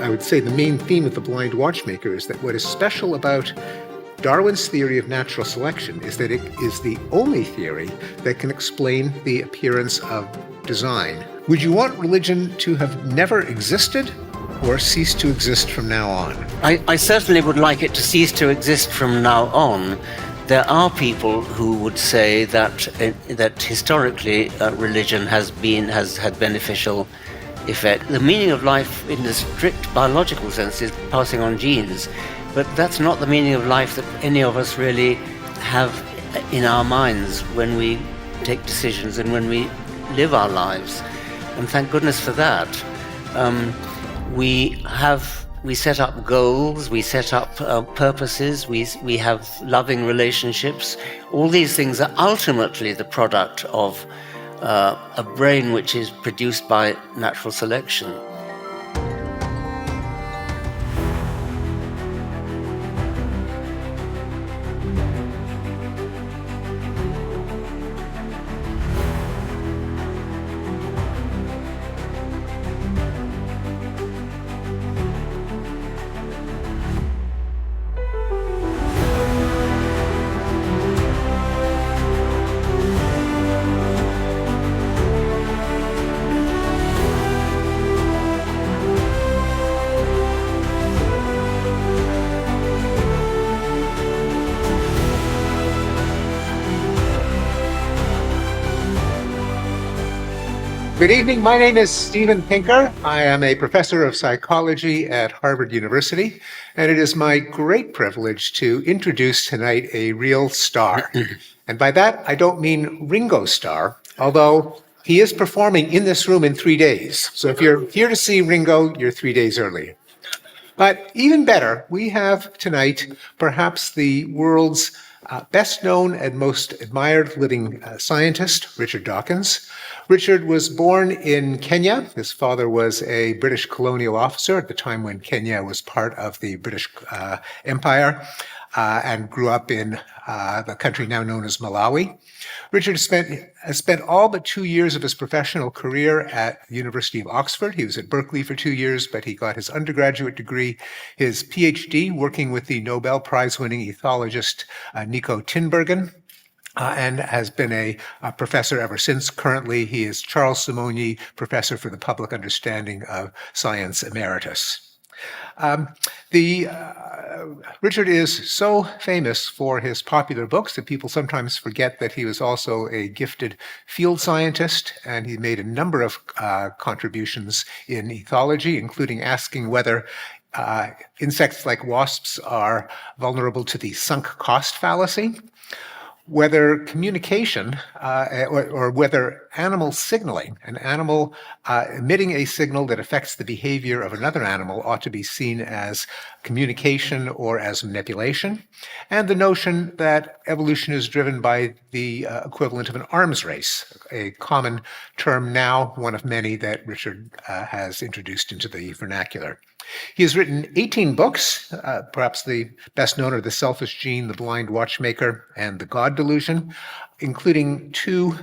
I would say the main theme of the Blind Watchmaker is that what is special about Darwin's theory of natural selection is that it is the only theory that can explain the appearance of design. Would you want religion to have never existed or cease to exist from now on? I certainly would like it to cease to exist from now on. There are people who would say that historically religion has had beneficial effect. The meaning of life in the strict biological sense is passing on genes, but that's not the meaning of life that any of us really have in our minds when we take decisions and when we live our lives. And thank goodness for that. We set up goals, we set up purposes, we have loving relationships. All these things are ultimately the product of a brain which is produced by natural selection. Good evening. My name is Steven Pinker. I am a professor of psychology at Harvard University, and it is my great privilege to introduce tonight a real star. And by that, I don't mean Ringo Starr, although he is performing in this room in 3 days. So if you're here to see Ringo, you're 3 days early. But even better, we have tonight perhaps the world's best known and most admired living scientist, Richard Dawkins. Richard was born in Kenya. His father was a British colonial officer at the time when Kenya was part of the British Empire, and grew up in the country now known as Malawi. Richard spent all but 2 years of his professional career at the University of Oxford. He was at Berkeley for 2 years, but he got his undergraduate degree, his PhD, working with the Nobel Prize-winning ethologist Nico Tinbergen, and has been a professor ever since. Currently, he is Charles Simonyi Professor for the Public Understanding of Science Emeritus. Richard is so famous for his popular books that people sometimes forget that he was also a gifted field scientist, and he made a number of contributions in ethology, including asking whether insects like wasps are vulnerable to the sunk cost fallacy, whether communication or whether animal signaling, an animal emitting a signal that affects the behavior of another animal, ought to be seen as communication or as manipulation, and the notion that evolution is driven by the equivalent of an arms race, a common term now, one of many that Richard has introduced into the vernacular. He has written 18 books, perhaps the best known are The Selfish Gene, The Blind Watchmaker, and The God Delusion, including 2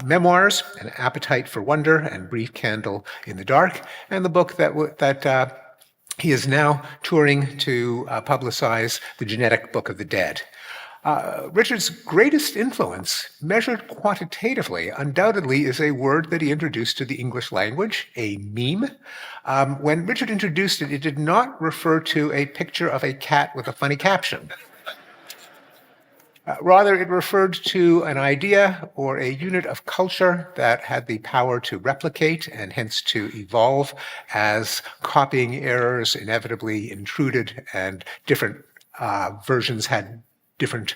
memoirs, An Appetite for Wonder and Brief Candle in the Dark, and the book that he is now touring to publicize, The Genetic Book of the Dead. Richard's greatest influence, measured quantitatively, undoubtedly is a word that he introduced to the English language, a meme. When Richard introduced it, it did not refer to a picture of a cat with a funny caption. Rather, it referred to an idea or a unit of culture that had the power to replicate and hence to evolve as copying errors inevitably intruded and different versions had different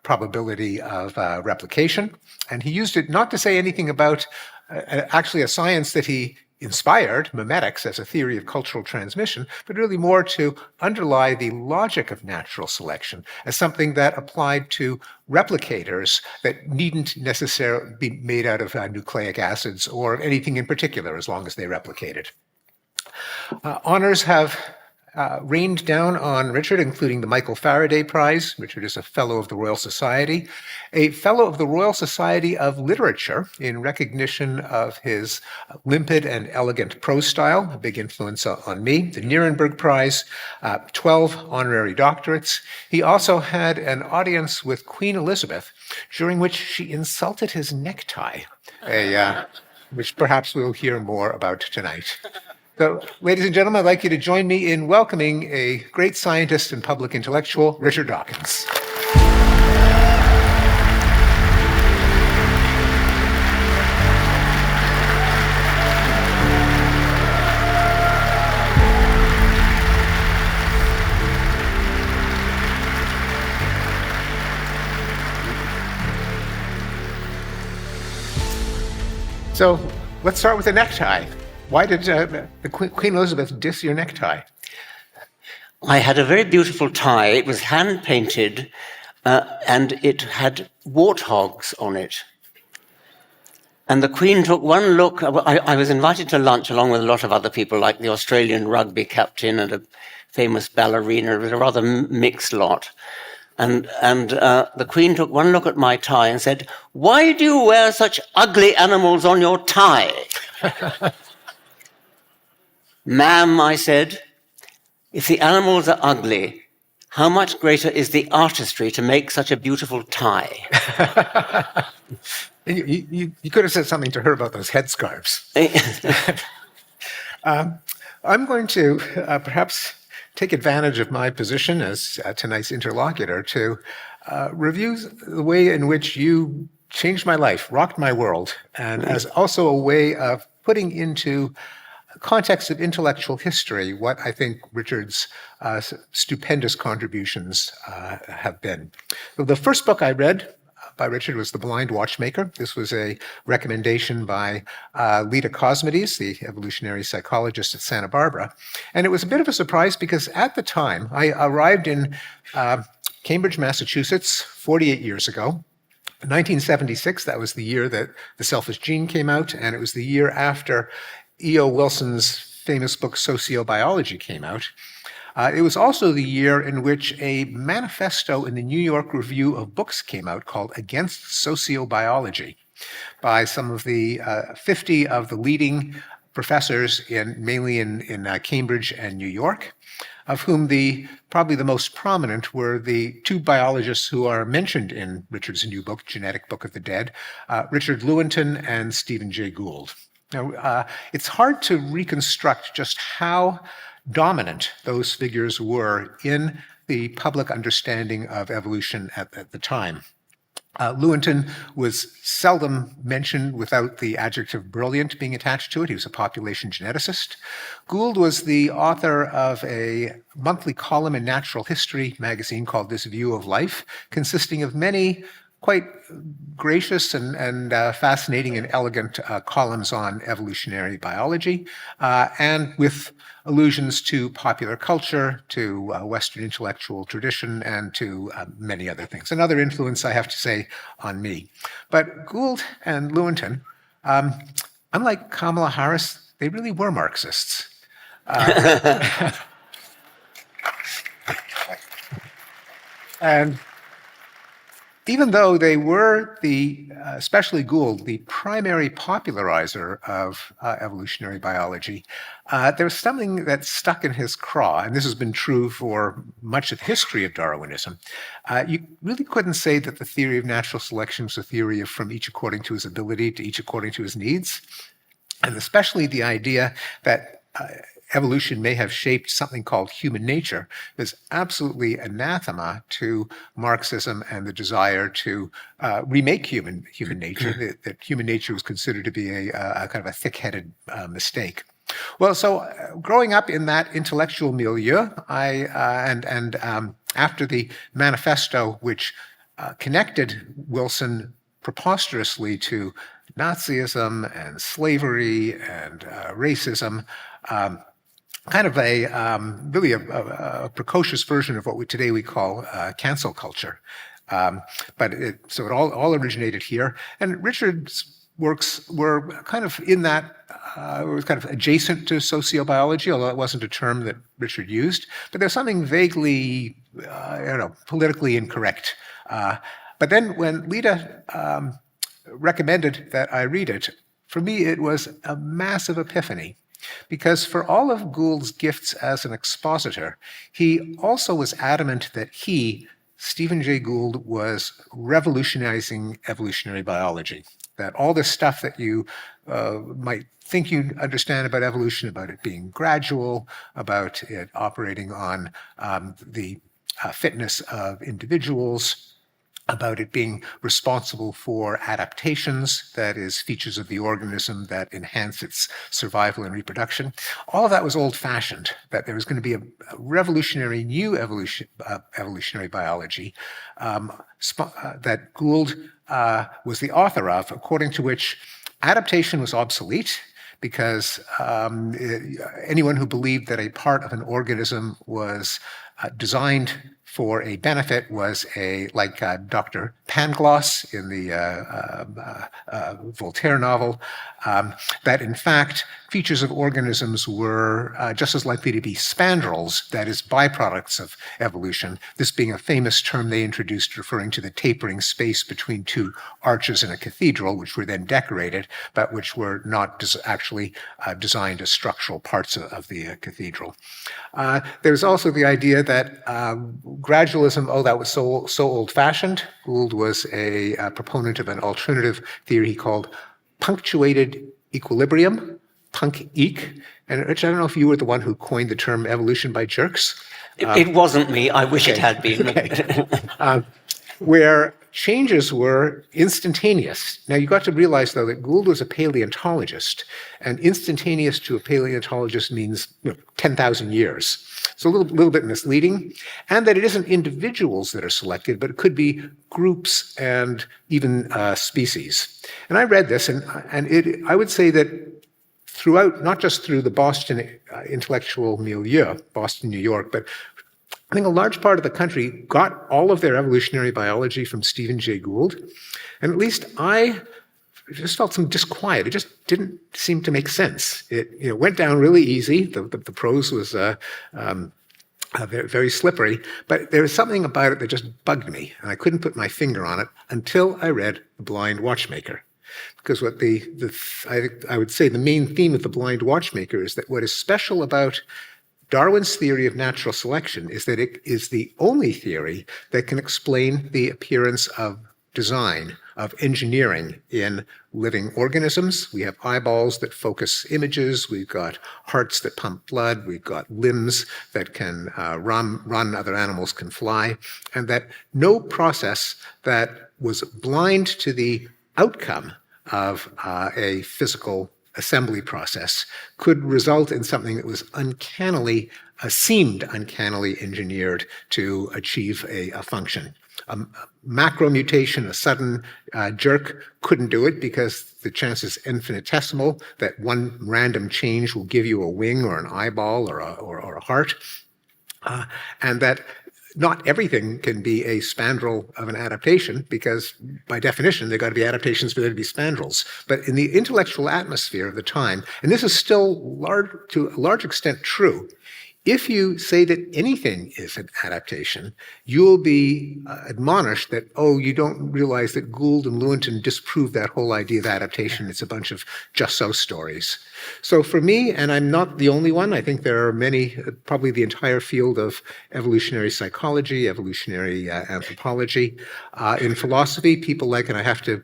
probability of replication. And he used it not to say anything about actually a science that he inspired, memetics, as a theory of cultural transmission, but really more to underlie the logic of natural selection as something that applied to replicators that needn't necessarily be made out of nucleic acids or anything in particular, as long as they replicated. Honors have rained down on Richard, including the Michael Faraday Prize. Richard is a Fellow of the Royal Society, a Fellow of the Royal Society of Literature in recognition of his limpid and elegant prose style, a big influence on me, the Nuremberg Prize, 12 honorary doctorates. He also had an audience with Queen Elizabeth, during which she insulted his necktie, which perhaps we'll hear more about tonight. So, ladies and gentlemen, I'd like you to join me in welcoming a great scientist and public intellectual, Richard Dawkins. So, let's start with the necktie. Why did Queen Elizabeth diss your necktie? I had a very beautiful tie. It was hand-painted, and it had warthogs on it. And the Queen took one look. I was invited to lunch along with a lot of other people, like the Australian rugby captain and a famous ballerina. It was a rather mixed lot. And the Queen took one look at my tie and said, "Why do you wear such ugly animals on your tie?" "Ma'am," I said, "if the animals are ugly, how much greater is the artistry to make such a beautiful tie?" You could have said something to her about those headscarves. I'm going to perhaps take advantage of my position as tonight's interlocutor to review the way in which you changed my life, rocked my world, and as also a way of putting into context of intellectual history what I think Richard's stupendous contributions have been. So the first book I read by Richard was The Blind Watchmaker. This was a recommendation by Lita Cosmides, the evolutionary psychologist at Santa Barbara. And it was a bit of a surprise because at the time, I arrived in Cambridge, Massachusetts 48 years ago. 1976, that was the year that The Selfish Gene came out, and it was the year after E.O. Wilson's famous book Sociobiology came out. It was also the year in which a manifesto in the New York Review of Books came out called Against Sociobiology by some of the 50 of the leading professors mainly in Cambridge and New York, of whom probably the most prominent were the two biologists who are mentioned in Richard's new book, Genetic Book of the Dead, Richard Lewontin and Stephen Jay Gould. Now, it's hard to reconstruct just how dominant those figures were in the public understanding of evolution at the time. Lewontin was seldom mentioned without the adjective brilliant being attached to it. He was a population geneticist. Gould was the author of a monthly column in Natural History magazine called This View of Life, consisting of many quite gracious and fascinating and elegant columns on evolutionary biology, and with allusions to popular culture, to Western intellectual tradition, and to many other things. Another influence, I have to say, on me. But Gould and Lewontin, unlike Kamala Harris, they really were Marxists. And even though they were especially Gould, the primary popularizer of evolutionary biology, there was something that stuck in his craw, and this has been true for much of the history of Darwinism. You really couldn't say that the theory of natural selection was a theory of from each according to his ability to each according to his needs, and especially the idea that evolution may have shaped something called human nature is absolutely anathema to Marxism and the desire to remake human nature, that human nature was considered to be a kind of a thick-headed mistake. Well, so growing up in that intellectual milieu, after the manifesto, which connected Wilson preposterously to Nazism and slavery and racism, kind of really a precocious version of what today we call cancel culture. But so it all originated here. And Richard's works were kind of in that was kind of adjacent to sociobiology, although it wasn't a term that Richard used. But there's something vaguely, politically incorrect. But then when Lita recommended that I read it, for me it was a massive epiphany. Because for all of Gould's gifts as an expositor, he also was adamant that he, Stephen Jay Gould, was revolutionizing evolutionary biology. That all this stuff that you might think you understand about evolution, about it being gradual, about it operating on the fitness of individuals, about it being responsible for adaptations, that is, features of the organism that enhance its survival and reproduction. All of that was old-fashioned, that there was going to be a revolutionary new evolutionary biology that Gould was the author of, according to which adaptation was obsolete, because anyone who believed that a part of an organism was designed for a benefit was like Dr. Pangloss in the Voltaire novel, that in fact features of organisms were just as likely to be spandrels, that is, byproducts of evolution, this being a famous term they introduced referring to the tapering space between two arches in a cathedral, which were then decorated, but which were not actually designed as structural parts of the cathedral. There's also the idea that gradualism, that was so old-fashioned. Gould was a proponent of an alternative theory he called punctuated equilibrium, punk-eq. And Rich, I don't know if you were the one who coined the term evolution by jerks. It wasn't me. I wish it had been. Okay. Where changes were instantaneous. Now, you've got to realize, though, that Gould was a paleontologist, and instantaneous to a paleontologist means 10,000 years. So a little bit misleading, and that it isn't individuals that are selected, but it could be groups and even species. And I read this, and I would say that throughout, not just through the Boston intellectual milieu, Boston, New York, but I think a large part of the country got all of their evolutionary biology from Stephen Jay Gould. And at least I just felt some disquiet. It just didn't seem to make sense. It went down really easy. The prose was very slippery, but there was something about it that just bugged me, and I couldn't put my finger on it until I read The Blind Watchmaker. Because what I would say the main theme of The Blind Watchmaker is that what is special about Darwin's theory of natural selection is that it is the only theory that can explain the appearance of design, of engineering in living organisms. We have eyeballs that focus images, we've got hearts that pump blood, we've got limbs that can run, other animals can fly, and that no process that was blind to the outcome of a physical assembly process could result in something that was seemed uncannily engineered to achieve a function. A macro mutation, a sudden jerk, couldn't do it because the chance is infinitesimal that one random change will give you a wing or an eyeball or a heart, and that not everything can be a spandrel of an adaptation because, by definition, they've got to be adaptations for there to be spandrels. But in the intellectual atmosphere of the time, and this is still to a large extent true, if you say that anything is an adaptation, you will be admonished that, you don't realize that Gould and Lewontin disproved that whole idea of adaptation. It's a bunch of just-so stories. So for me, and I'm not the only one, I think there are many, probably the entire field of evolutionary psychology, evolutionary anthropology. In philosophy, people like, and I have to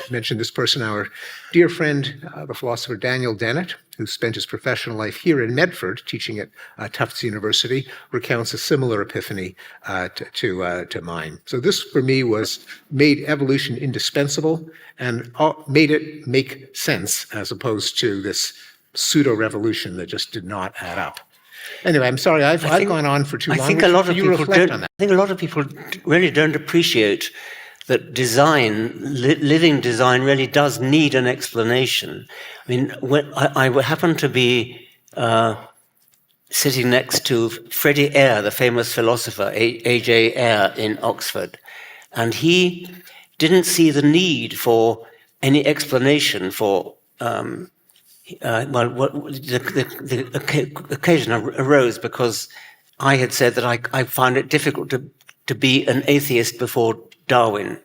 mention this person, our dear friend, the philosopher Daniel Dennett, who spent his professional life here in Medford teaching at Tufts University, recounts a similar epiphany to mine. So this, for me, made evolution indispensable and made it make sense as opposed to this pseudo-revolution that just did not add up. Anyway, I'm sorry, I've gone on for too long. I think a lot of people really don't appreciate that living design really does need an explanation. I mean, I happened to be sitting next to Freddie Eyre, the famous philosopher, A.J. Eyre in Oxford, and he didn't see the need for any explanation for the occasion arose because I had said that I found it difficult to be an atheist before Darwin.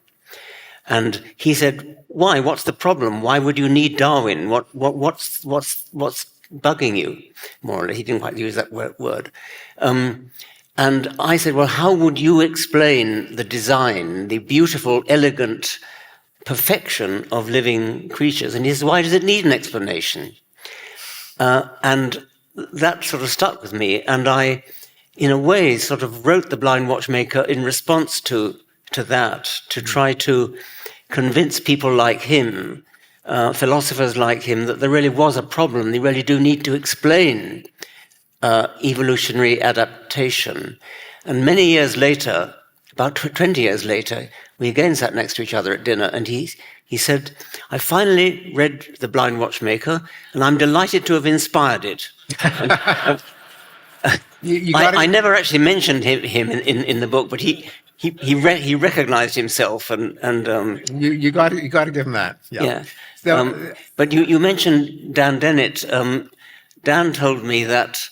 And he said, "Why? What's the problem? Why would you need Darwin? What's bugging you?" More or less, he didn't quite use that word. And I said, "Well, how would you explain the design, the beautiful, elegant perfection of living creatures?" And he said, "Why does it need an explanation?" And that sort of stuck with me. And I, in a way, sort of wrote The Blind Watchmaker in response to that, to try to convince people like him, philosophers like him, that there really was a problem. They really do need to explain evolutionary adaptation. And many years later, about 20 years later, we again sat next to each other at dinner, and he said, "I finally read The Blind Watchmaker, and I'm delighted to have inspired it." I never actually mentioned him in the book, but he recognized himself, and you got to give him that. Yeah. But you mentioned Dan Dennett. Dan told me that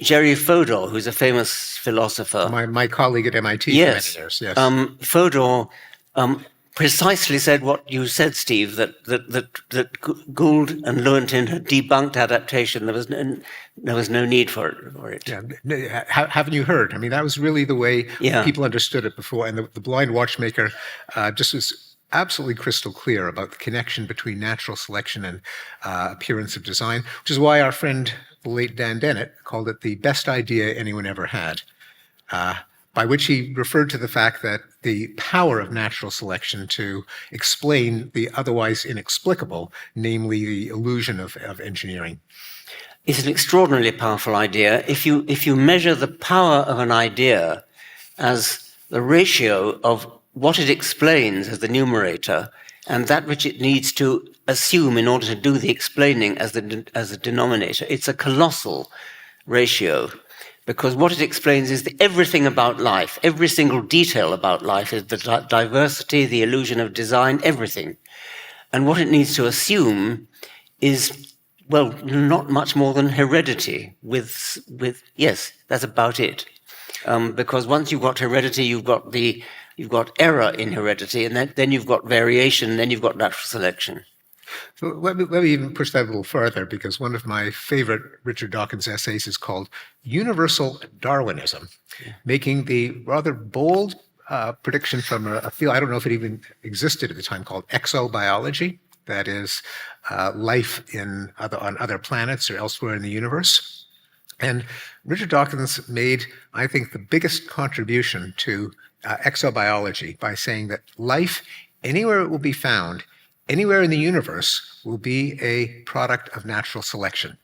Jerry Fodor, who's a famous philosopher, my colleague at MIT yes, for many years, yes, Fodor precisely said what you said, Steve, that Gould and Lewontin had debunked adaptation. There was no need for it. Yeah. Haven't you heard? I mean, that was really the way people understood it before. And the Blind Watchmaker just was absolutely crystal clear about the connection between natural selection and appearance of design, which is why our friend, the late Dan Dennett, called it the best idea anyone ever had. By which he referred to the fact that the power of natural selection to explain the otherwise inexplicable, namely the illusion of engineering. It's an extraordinarily powerful idea. If you measure the power of an idea as the ratio of what it explains as the numerator and that which it needs to assume in order to do the explaining as the denominator, it's a colossal ratio. Because what it explains is everything about life, every single detail about life, is the diversity, the illusion of design, everything. And what it needs to assume is, well, not much more than heredity. Yes, that's about it. Because once you've got heredity, you've got error in heredity, and then you've got variation, and then you've got natural selection. So let me even push that a little further, because one of my favorite Richard Dawkins essays is called Universal Darwinism, making the rather bold prediction from a field, I don't know if it even existed at the time, called exobiology, that is life on other planets or elsewhere in the universe. And Richard Dawkins made, I think, the biggest contribution to exobiology by saying that life, anywhere it will be found, anywhere in the universe, will be a product of natural selection.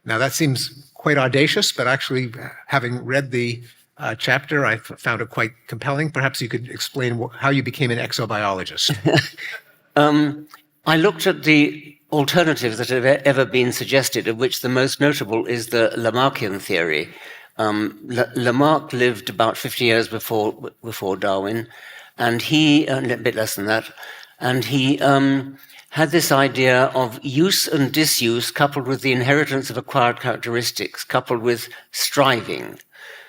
Now, that seems quite audacious, but actually, having read the chapter, I found it quite compelling. Perhaps you could explain how you became an exobiologist. I looked at the alternatives that have ever been suggested, of which the most notable is the Lamarckian theory. Lamarck lived about 50 years before Darwin, and he, a bit less than that, and he had this idea of use and disuse coupled with the inheritance of acquired characteristics, coupled with striving.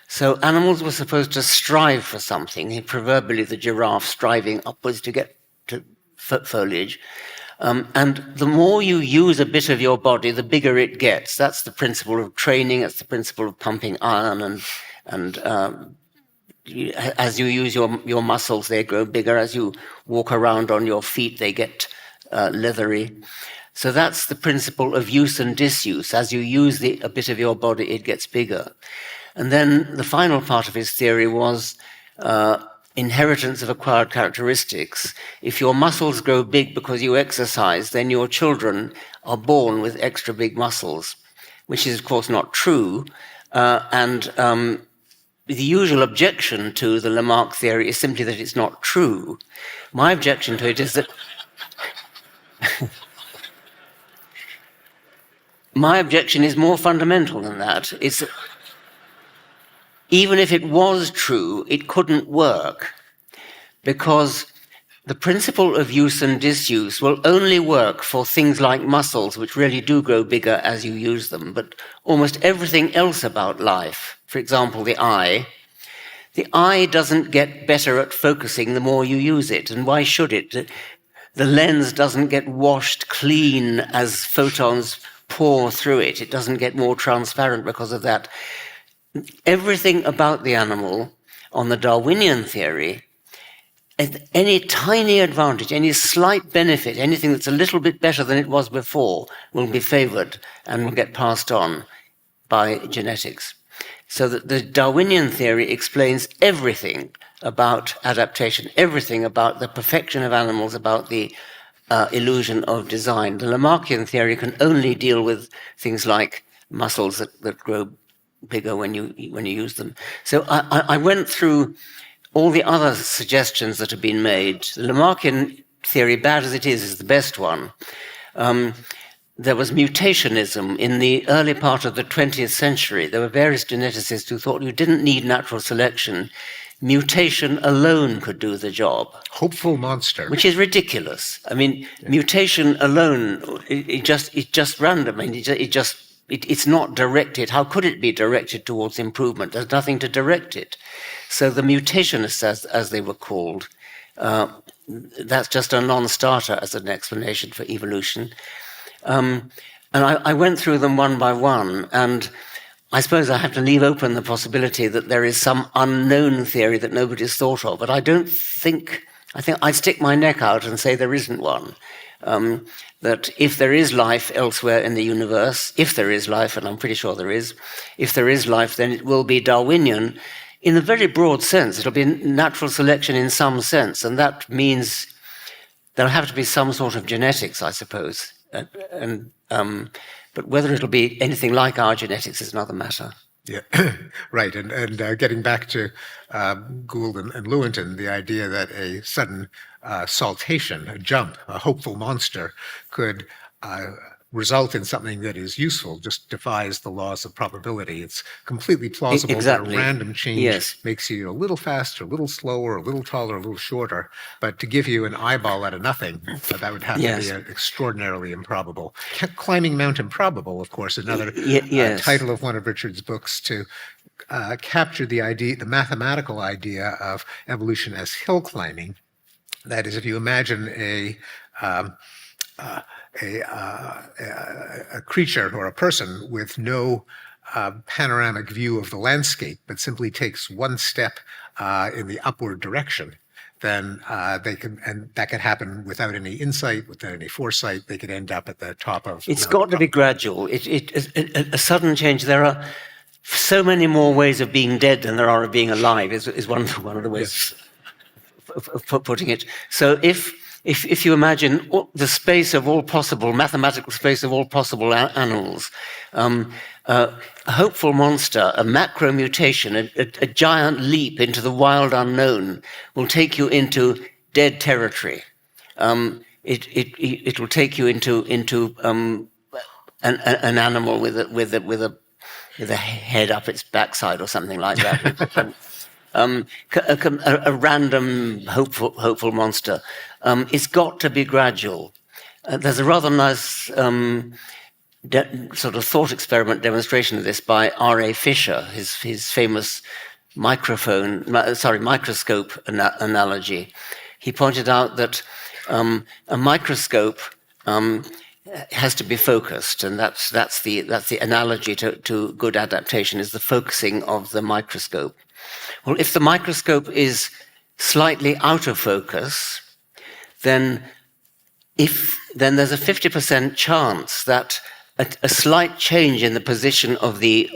So animals were supposed to strive for something, proverbially the giraffe striving upwards to get to foliage. And the more you use a bit of your body, the bigger it gets. That's the principle of training, that's the principle of pumping iron, and as you use your muscles, they grow bigger. As you walk around on your feet, they get leathery. So that's the principle of use and disuse. As you use a bit of your body, it gets bigger. And then the final part of his theory was inheritance of acquired characteristics. If your muscles grow big because you exercise, then your children are born with extra big muscles, which is, of course, not true. The usual objection to the Lamarck theory is simply that it's not true. My objection to it is that my objection is more fundamental than that. It's even if it was true, it couldn't work, because the principle of use and disuse will only work for things like muscles, which really do grow bigger as you use them, but almost everything else about life, for example, the eye doesn't get better at focusing the more you use it, and why should it? The lens doesn't get washed clean as photons pour through it. It doesn't get more transparent because of that. Everything about the animal, on the Darwinian theory, any tiny advantage, any slight benefit, anything that's a little bit better than it was before will be favored and will get passed on by genetics. So that the Darwinian theory explains everything about adaptation, everything about the perfection of animals, about the illusion of design. The Lamarckian theory can only deal with things like muscles that grow bigger when you use them. So I went through all the other suggestions that have been made. The Lamarckian theory, bad as it is the best one. There was mutationism in the early part of the 20th century. There were various geneticists who thought you didn't need natural selection. Mutation alone could do the job. Hopeful monster. Which is ridiculous. I mean, mutation alone, it's just random. I mean, it's not directed. How could it be directed towards improvement? There's nothing to direct it. So the mutationists, as they were called, that's just a non-starter as an explanation for evolution. And I went through them one by one, and I suppose I have to leave open the possibility that there is some unknown theory that nobody's thought of, but I think I'd stick my neck out and say there isn't one. That if there is life elsewhere in the universe, if there is life, and I'm pretty sure there is, if there is life, then it will be Darwinian in a very broad sense. It'll be natural selection in some sense, and that means there'll have to be some sort of genetics, I suppose. But whether it'll be anything like our genetics is another matter. Yeah, right. And getting back to Gould and Lewontin, the idea that a sudden saltation, a jump, a hopeful monster could result in something that is useful just defies the laws of probability. It's completely plausible Exactly. that a random change Yes. makes you a little faster, a little slower, a little taller, a little shorter. But to give you an eyeball out of nothing, that would have Yes. to be extraordinarily improbable. Climbing Mount Improbable, of course, another Yes. title of one of Richard's books to capture the idea, the mathematical idea of evolution as hill climbing. That is, if you imagine a creature or a person with no panoramic view of the landscape, but simply takes one step in the upward direction, then they can, and that could happen without any insight, without any foresight. They could end up at the top of. It's got to be gradual. A sudden change. There are so many more ways of being dead than there are of being alive. Is one of the ways of putting it. So if you imagine the space of all possible, mathematical space of all possible animals, a hopeful monster, a macro mutation, a giant leap into the wild unknown will take you into dead territory. It will take you into an animal with a head up its backside or something like that. A random hopeful monster. It's got to be gradual. There's a rather nice sort of thought experiment demonstration of this by R.A. Fisher, his famous microscope analogy. He pointed out that a microscope has to be focused, and that's the analogy to good adaptation, is the focusing of the microscope. Well, if the microscope is slightly out of focus, then there's a 50% chance that a slight change in the position of the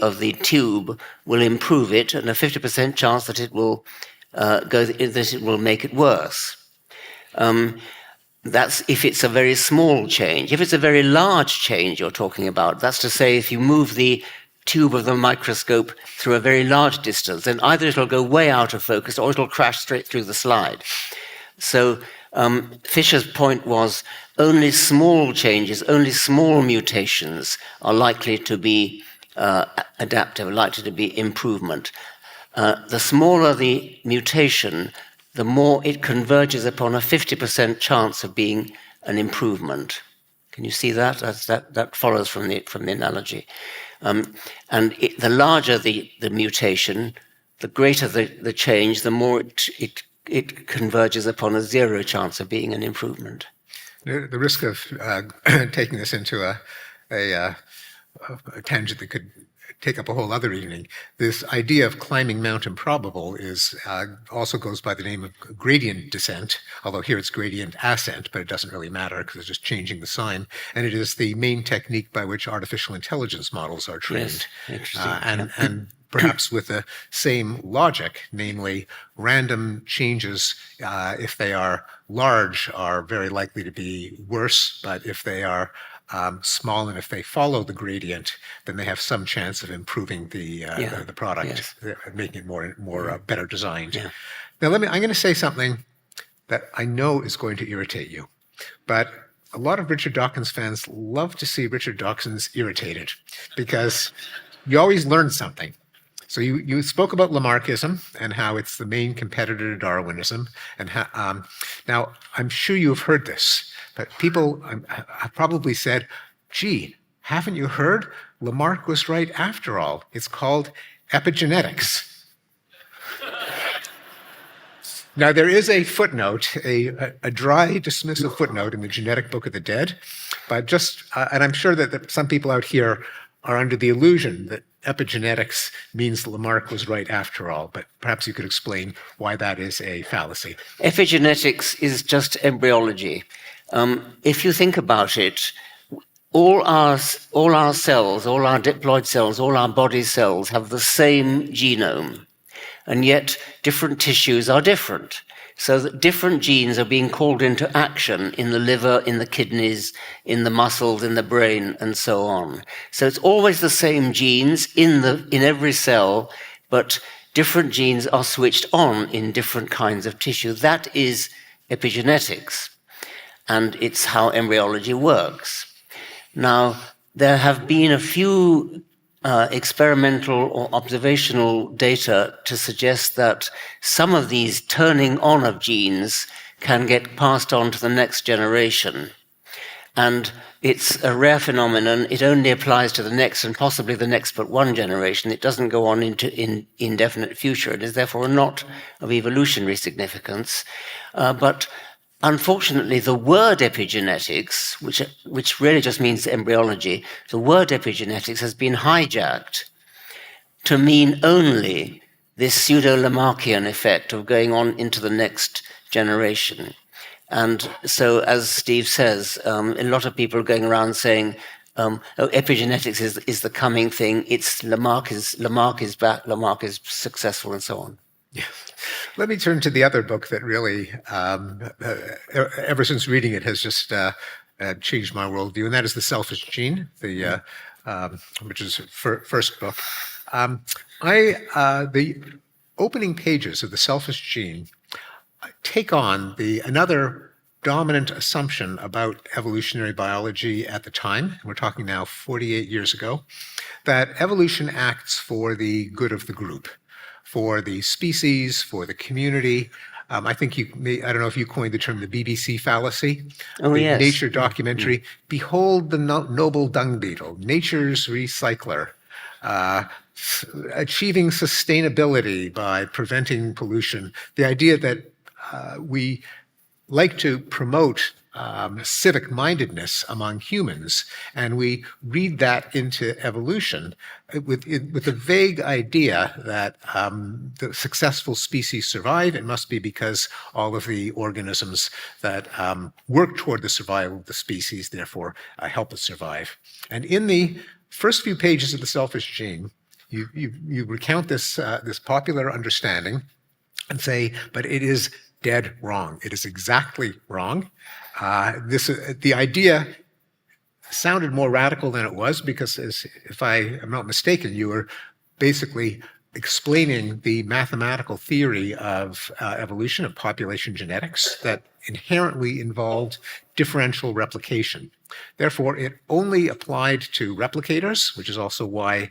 tube will improve it, and a 50% chance that it will make it worse. That's if it's a very small change. If it's a very large change you're talking about, that's to say, if you move the tube of the microscope through a very large distance, then either it'll go way out of focus or it'll crash straight through the slide. So Fisher's point was only small changes, only small mutations are likely to be adaptive, likely to be improvement. The smaller the mutation, the more it converges upon a 50% chance of being an improvement. Can you see that? That follows from the analogy. The larger the mutation, the greater the change, the more it converges upon a zero chance of being an improvement. The risk of taking this into a tangent that could take up a whole other evening. This idea of climbing Mount Improbable is also goes by the name of gradient descent, although here it's gradient ascent, but it doesn't really matter because it's just changing the sign. And it is the main technique by which artificial intelligence models are trained. Yes, and perhaps with the same logic, namely random changes, if they are large, are very likely to be worse, but if they are small and if they follow the gradient, then they have some chance of improving the product, making it more better designed. Yeah. Now, I'm going to say something that I know is going to irritate you, but a lot of Richard Dawkins fans love to see Richard Dawkins irritated because you always learn something. So you spoke about Lamarckism and how it's the main competitor to Darwinism, and how, now I'm sure you've heard this, but people have probably said, "Gee, haven't you heard? Lamarck was right after all. It's called epigenetics." Now, there is a footnote, a dry dismissive footnote in the Genetic Book of the Dead, but and I'm sure that some people out here are under the illusion that epigenetics means Lamarck was right after all, but perhaps you could explain why that is a fallacy. Epigenetics is just embryology. If you think about it, all our cells, all our diploid cells, all our body cells have the same genome, and yet different tissues are different. So that different genes are being called into action in the liver, in the kidneys, in the muscles, in the brain, and so on. So it's always the same genes in every cell, but different genes are switched on in different kinds of tissue. That is epigenetics, and it's how embryology works. Now, there have been a few experimental or observational data to suggest that some of these turning on of genes can get passed on to the next generation. And it's a rare phenomenon. It only applies to the next and possibly the next but one generation. It doesn't go on into indefinite future. It is therefore not of evolutionary significance. But unfortunately, the word epigenetics, which really just means embryology, the word epigenetics has been hijacked to mean only this pseudo-Lamarckian effect of going on into the next generation. And so, as Steve says, a lot of people are going around saying, epigenetics is the coming thing. It's Lamarck is back, Lamarck is successful, and so on. Yes. Let me turn to the other book that really, ever since reading it, has just changed my worldview, and that is The Selfish Gene, which is first book. The opening pages of The Selfish Gene take on another dominant assumption about evolutionary biology at the time. We're talking now 48 years ago, that evolution acts for the good of the group, for the species, for the community. I think I don't know if you coined the term the BBC fallacy. Oh, yes. Nature documentary, Behold the Noble Dung Beetle, nature's recycler, achieving sustainability by preventing pollution. The idea that we like to promote civic mindedness among humans, and we read that into evolution with a vague idea that the successful species survive. It must be because all of the organisms that work toward the survival of the species, therefore, help us survive. And in the first few pages of The Selfish Gene, you recount this popular understanding and say, but it is dead wrong. It is exactly wrong. The idea sounded more radical than it was because, if I am not mistaken, you were basically explaining the mathematical theory of evolution, of population genetics, that inherently involved differential replication. Therefore, it only applied to replicators, which is also why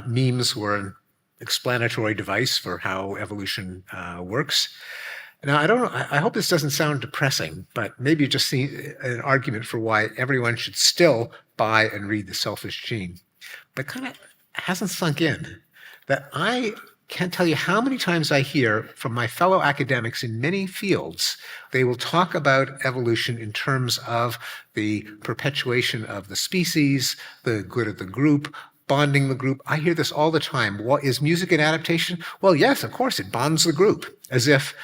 memes were an explanatory device for how evolution works. Now, I don't know, I hope this doesn't sound depressing, but maybe you just see an argument for why everyone should still buy and read The Selfish Gene. But kind of hasn't sunk in that I can't tell you how many times I hear from my fellow academics in many fields, they will talk about evolution in terms of the perpetuation of the species, the good of the group, bonding the group. I hear this all the time. What is music an adaptation? Well, yes, of course, it bonds the group, as if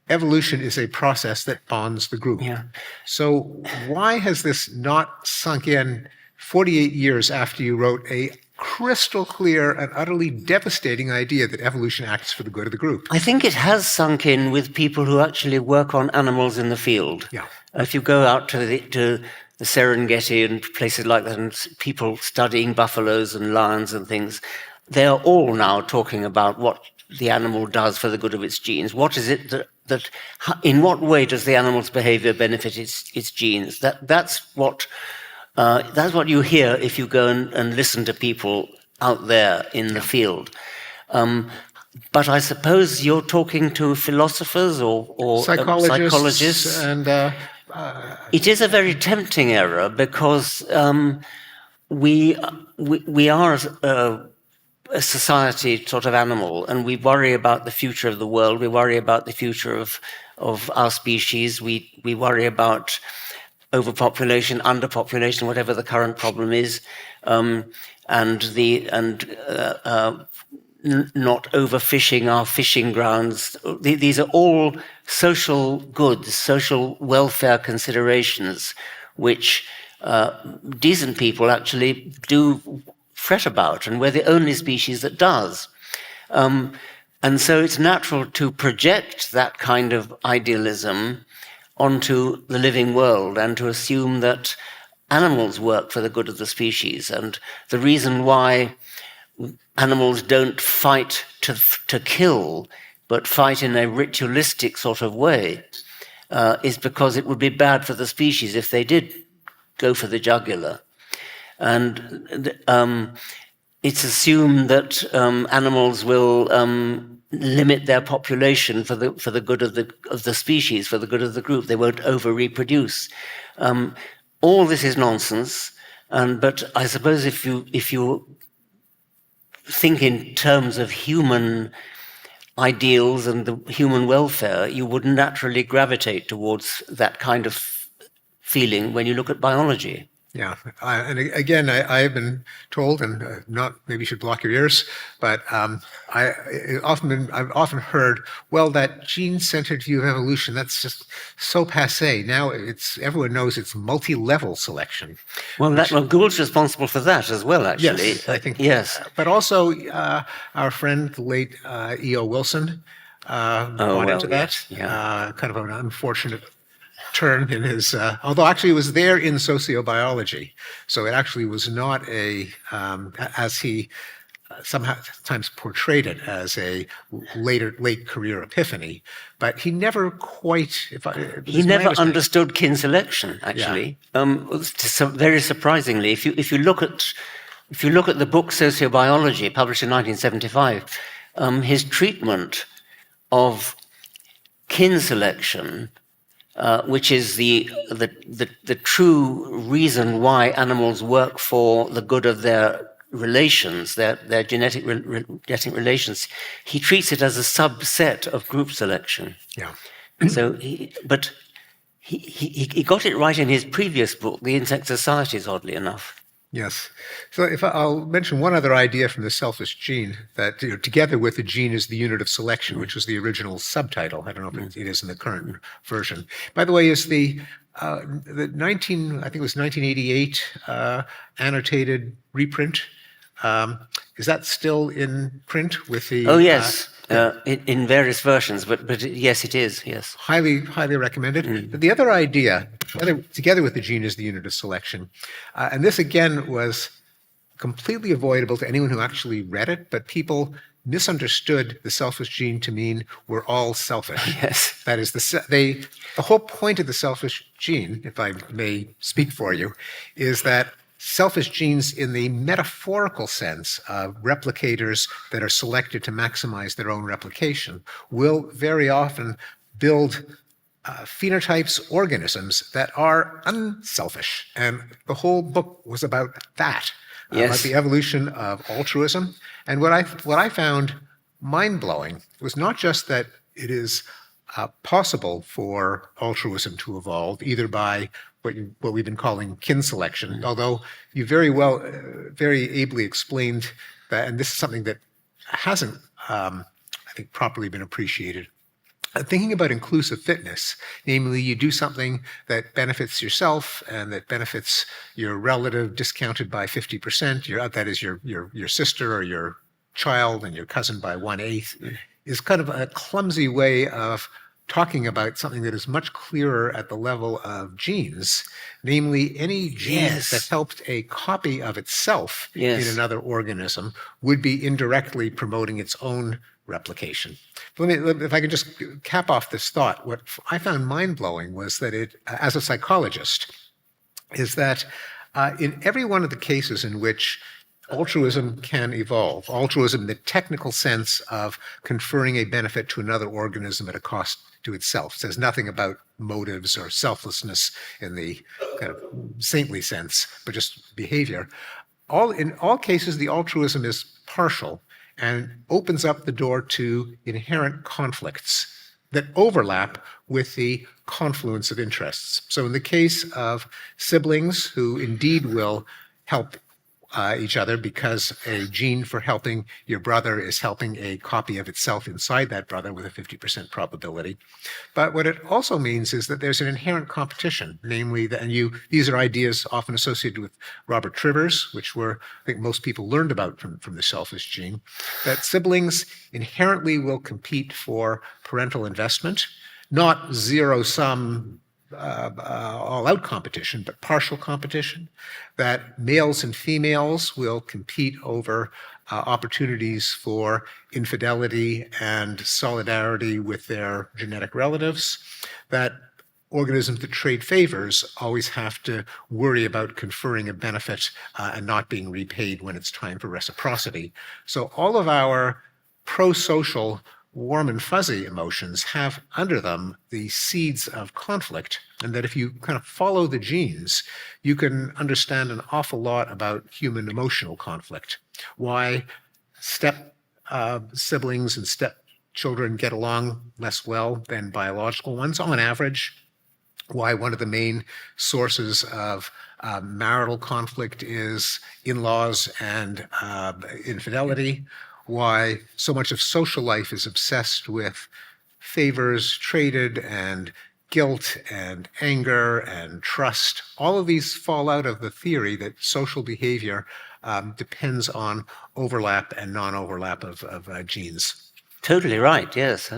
evolution is a process that bonds the group. Yeah. So why has this not sunk in 48 years after you wrote a crystal clear and utterly devastating idea that evolution acts for the good of the group? I think it has sunk in with people who actually work on animals in the field. Yeah. If you go out to the Serengeti and places like that, and people studying buffaloes and lions and things, they are all now talking about what the animal does for the good of its genes. What is it that in what way does the animal's behavior benefit its genes? That's what you hear if you go and listen to people out there in the field. But I suppose you're talking to philosophers or psychologists. And it is a very tempting error because we are a society sort of animal, and we worry about the future of the world. We worry about the future of our species. We worry about overpopulation, underpopulation, whatever the current problem is, not overfishing our fishing grounds. These are all social goods, social welfare considerations, which decent people actually do fret about, and we're the only species that does. And so it's natural to project that kind of idealism onto the living world and to assume that animals work for the good of the species. And the reason why animals don't fight to kill, but fight in a ritualistic sort of way, is because it would be bad for the species if they did go for the jugular. And it's assumed that animals will limit their population for the good of the species, for the good of the group. They won't over-reproduce. All this is nonsense. But I suppose if you think in terms of human ideals and the human welfare, you would naturally gravitate towards that kind of feeling when you look at biology. Yeah, and again, I've been told, and not maybe you should block your ears, but I've often heard, well, that gene-centered view of evolution, that's just so passé. Now everyone knows it's multi-level selection. Well, Gould's responsible for that as well, actually. Yes, I think. Yes, but also our friend, the late E.O. Wilson, bought into that. Yes, yeah. Kind of an unfortunate turn in his, although actually it was there in sociobiology. So it actually was not as he sometimes portrayed it, as a late career epiphany, but he never quite, he never understood kin selection, actually. Yeah. Very surprisingly, if you look at the book Sociobiology, published in 1975, his treatment of kin selection, which is the true reason why animals work for the good of their relations, their genetic relations. He treats it as a subset of group selection. Yeah. So, he got it right in his previous book, The Insect Societies, oddly enough. Yes. So I'll mention one other idea from The Selfish Gene, that together with the gene is the unit of selection, which was the original subtitle. I don't know if it is in the current version. By the way, is the 1988 annotated reprint, is that still in print with the... Oh, yes. In various versions, but yes, it is, yes. Highly recommended. But the other idea, together with the gene is the unit of selection, and this again was completely avoidable to anyone who actually read it, but people misunderstood the selfish gene to mean we're all selfish. Yes. That is, the whole point of the selfish gene, if I may speak for you, is that selfish genes in the metaphorical sense of replicators that are selected to maximize their own replication will very often build phenotypes, organisms that are unselfish. And the whole book was about that, about the evolution of altruism. And what I found mind-blowing was not just that it is possible for altruism to evolve, either by what we've been calling kin selection, although you very ably explained that, and this is something that hasn't, I think, properly been appreciated. Thinking about inclusive fitness, namely you do something that benefits yourself and that benefits your relative discounted by 50%, that is your sister or your child and your cousin by 1/8, is kind of a clumsy way of talking about something that is much clearer at the level of genes, namely any genes that helped a copy of itself in another organism would be indirectly promoting its own replication. If I could just cap off this thought, what I found mind-blowing was that as a psychologist, is that in every one of the cases in which altruism can evolve, altruism in the technical sense of conferring a benefit to another organism at a cost to itself, says nothing about motives or selflessness in the kind of saintly sense, but just behavior. In all cases, the altruism is partial and opens up the door to inherent conflicts that overlap with the confluence of interests. So in the case of siblings who indeed will help each other because a gene for helping your brother is helping a copy of itself inside that brother with a 50% probability. But what it also means is that there's an inherent competition, namely that, these are ideas often associated with Robert Trivers, which I think most people learned about from the selfish gene, that siblings inherently will compete for parental investment, not zero-sum all-out competition, but partial competition, that males and females will compete over opportunities for infidelity and solidarity with their genetic relatives, that organisms that trade favors always have to worry about conferring a benefit and not being repaid when it's time for reciprocity. So all of our pro-social warm and fuzzy emotions have under them the seeds of conflict, and that if you kind of follow the genes, you can understand an awful lot about human emotional conflict. Why step siblings and step children get along less well than biological ones on average. Why one of the main sources of marital conflict is in-laws and infidelity. Why so much of social life is obsessed with favors traded and guilt and anger and trust. All of these fall out of the theory that social behavior depends on overlap and non-overlap of genes. Totally right, yes.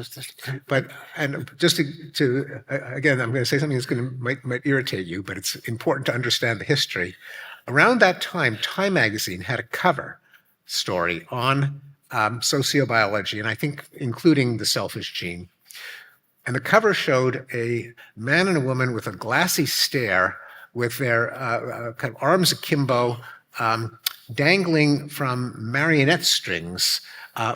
And just to again, I'm going to say something that's might irritate you, but it's important to understand the history. Around that time, Time magazine had a cover story on sociobiology, and I think including the selfish gene. And the cover showed a man and a woman with a glassy stare, with their kind of arms akimbo, dangling from marionette strings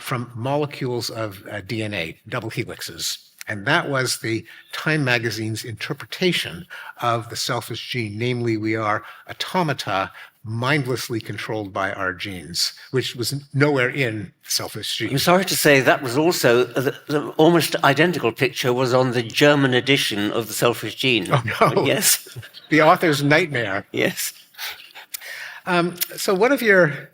from molecules of DNA, double helixes. And that was the Time magazine's interpretation of the selfish gene, namely we are automata mindlessly controlled by our genes, which was nowhere in selfish gene. I'm sorry to say that was also, the almost identical picture was on the German edition of the selfish gene. Oh, no. Yes. The author's nightmare. Yes. So one of your,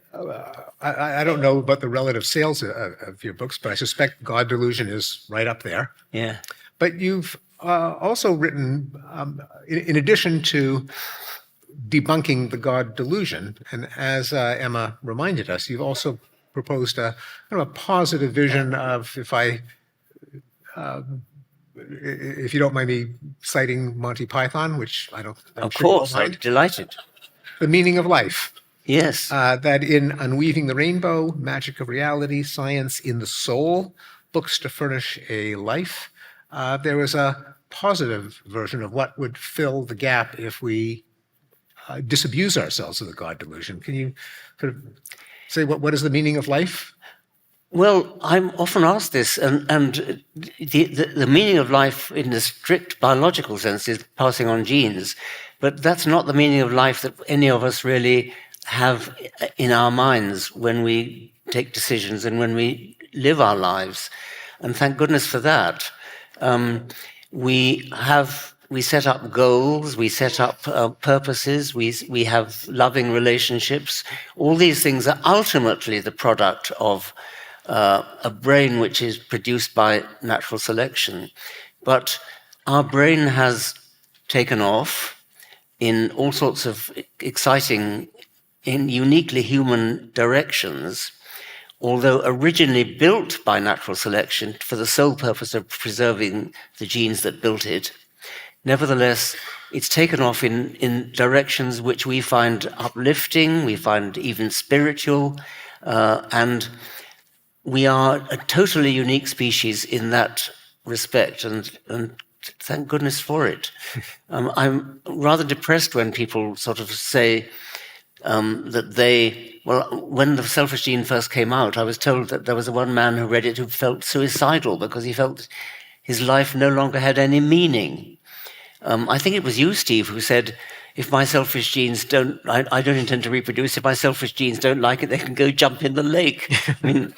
I don't know about the relative sales of your books, but I suspect God Delusion is right up there. Yeah. But you've also written, in addition to debunking the God delusion, and as Emma reminded us, you've also proposed a kind of a positive vision of, if you don't mind me citing Monty Python, which I'm of sure course, I'm delighted. The meaning of life. Yes. That in Unweaving the Rainbow, Magic of Reality, Science in the Soul, Books to Furnish a Life, there was a positive version of what would fill the gap if we disabuse ourselves of the God delusion. Can you sort of say what is the meaning of life? Well, I'm often asked this, and the meaning of life in the strict biological sense is passing on genes, but that's not the meaning of life that any of us really have in our minds when we take decisions and when we live our lives. And thank goodness for that. We set up goals, we set up purposes, we have loving relationships. All these things are ultimately the product of a brain which is produced by natural selection. But our brain has taken off in all sorts of exciting, in uniquely human directions, although originally built by natural selection for the sole purpose of preserving the genes that built it. Nevertheless, it's taken off in directions which we find uplifting, we find even spiritual, and we are a totally unique species in that respect, and thank goodness for it. I'm rather depressed when people sort of say when the selfish gene first came out, I was told that there was one man who read it who felt suicidal because he felt his life no longer had any meaning. I think it was you, Steve, who said, if my selfish genes don't, I don't intend to reproduce. If my selfish genes don't like it, they can go jump in the lake. I mean,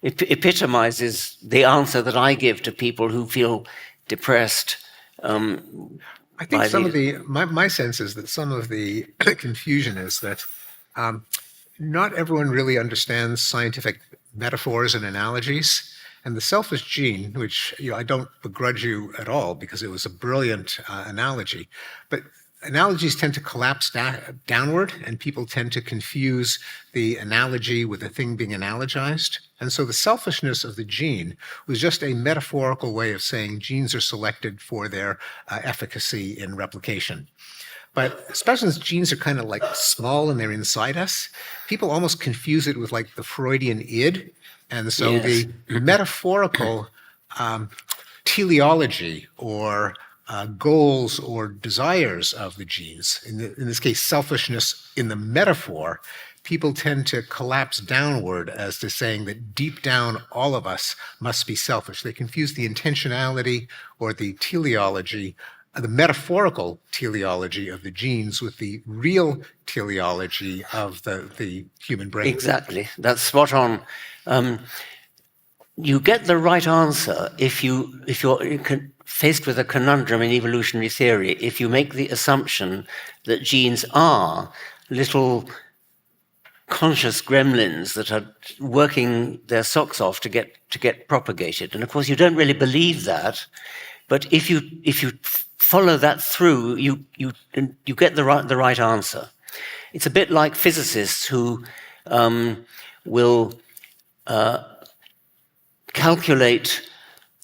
it epitomizes the answer that I give to people who feel depressed. I think my sense is that some of the confusion is that not everyone really understands scientific metaphors and analogies. And the selfish gene, which I don't begrudge you at all because it was a brilliant analogy, but analogies tend to collapse downward, and people tend to confuse the analogy with the thing being analogized. And so the selfishness of the gene was just a metaphorical way of saying genes are selected for their efficacy in replication. But especially since genes are kind of like small and they're inside us, people almost confuse it with like the Freudian id. And so Yes. the metaphorical teleology or goals or desires of the genes, in this case, selfishness in the metaphor, people tend to collapse downward as to saying that deep down all of us must be selfish. They confuse the intentionality or the teleology, the metaphorical teleology of the genes with the real teleology of the human brain. Exactly, that's spot on. You get the right answer if you're faced with a conundrum in evolutionary theory, if you make the assumption that genes are little conscious gremlins that are working their socks off to get propagated. And of course, you don't really believe that, but if you follow that through, you get the right answer. It's a bit like physicists who will calculate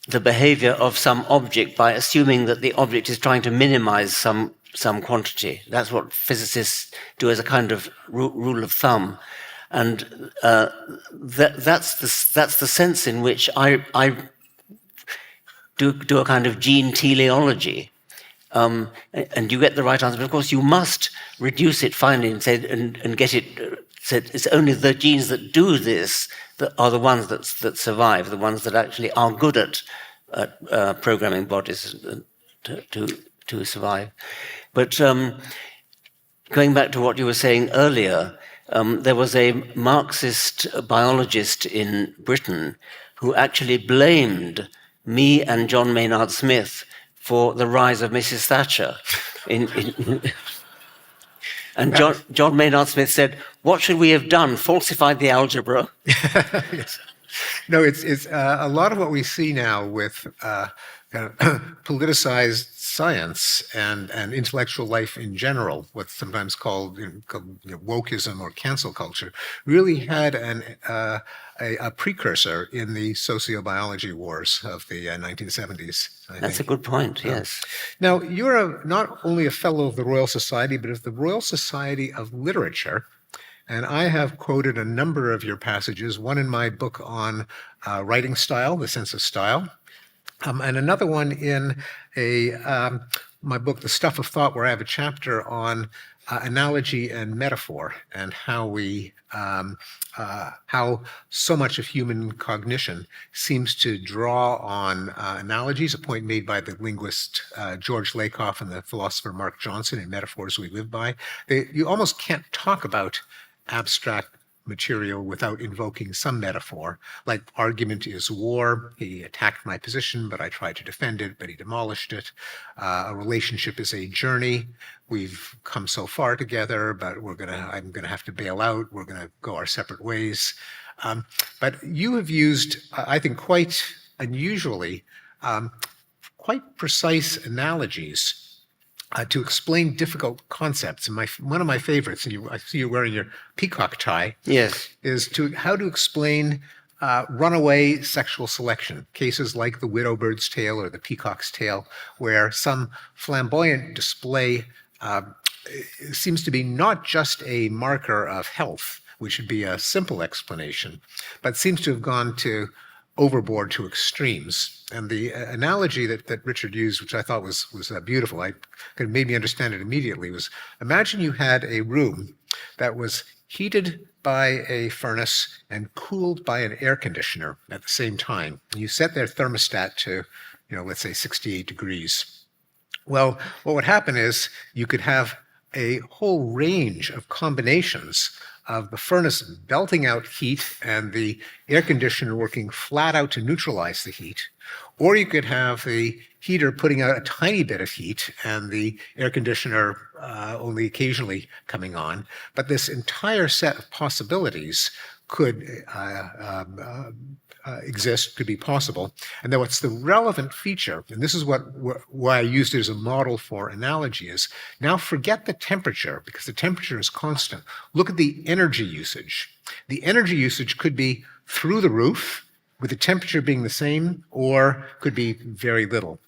the behavior of some object by assuming that the object is trying to minimize some quantity. That's what physicists do as a kind of rule of thumb, and that's the sense in which I do a kind of gene teleology. And you get the right answer, but of course you must reduce it finally and get it said it's only the genes that do this that are the ones that survive, the ones that actually are good at programming bodies to survive. But going back to what you were saying earlier, there was a Marxist biologist in Britain who actually blamed me and John Maynard Smith for the rise of Mrs. Thatcher. And John Maynard Smith said, "What should we have done? Falsified the algebra?" Yes. No, it's a lot of what we see now with kind of politicized science and intellectual life in general, what's sometimes called wokeism or cancel culture, really had a precursor in the sociobiology wars of the 1970s. That's a good point, yes. Now, you're not only a fellow of the Royal Society, but of the Royal Society of Literature. And I have quoted a number of your passages, one in my book on writing style, The Sense of Style, and another one in a my book, The Stuff of Thought, where I have a chapter on analogy and metaphor and how so much of human cognition seems to draw on analogies, a point made by the linguist George Lakoff and the philosopher Mark Johnson in Metaphors We Live By. You almost can't talk about abstract material without invoking some metaphor, like argument is war. He attacked my position, but I tried to defend it, but he demolished it. A relationship is a journey. We've come so far together, but I'm gonna have to bail out. We're gonna go our separate ways. But you have used, I think, quite unusually, quite precise analogies to explain difficult concepts. And one of my favorites, and I see you wearing your peacock tie, Yes. is how to explain runaway sexual selection, cases like the widow bird's tail or the peacock's tail, where some flamboyant display seems to be not just a marker of health, which would be a simple explanation, but seems to have gone overboard to extremes. And the analogy that Richard used, which I thought was beautiful, it made me understand it immediately, was imagine you had a room that was heated by a furnace and cooled by an air conditioner at the same time. And you set their thermostat to, let's say 68 degrees. Well, what would happen is you could have a whole range of combinations of the furnace belting out heat and the air conditioner working flat out to neutralize the heat. Or you could have the heater putting out a tiny bit of heat and the air conditioner only occasionally coming on. But this entire set of possibilities could exist, could be possible. And then what's the relevant feature, and this is why I used it as a model for analogy, is now forget the temperature, because the temperature is constant. Look at the energy usage. The energy usage could be through the roof, with the temperature being the same, or could be very little.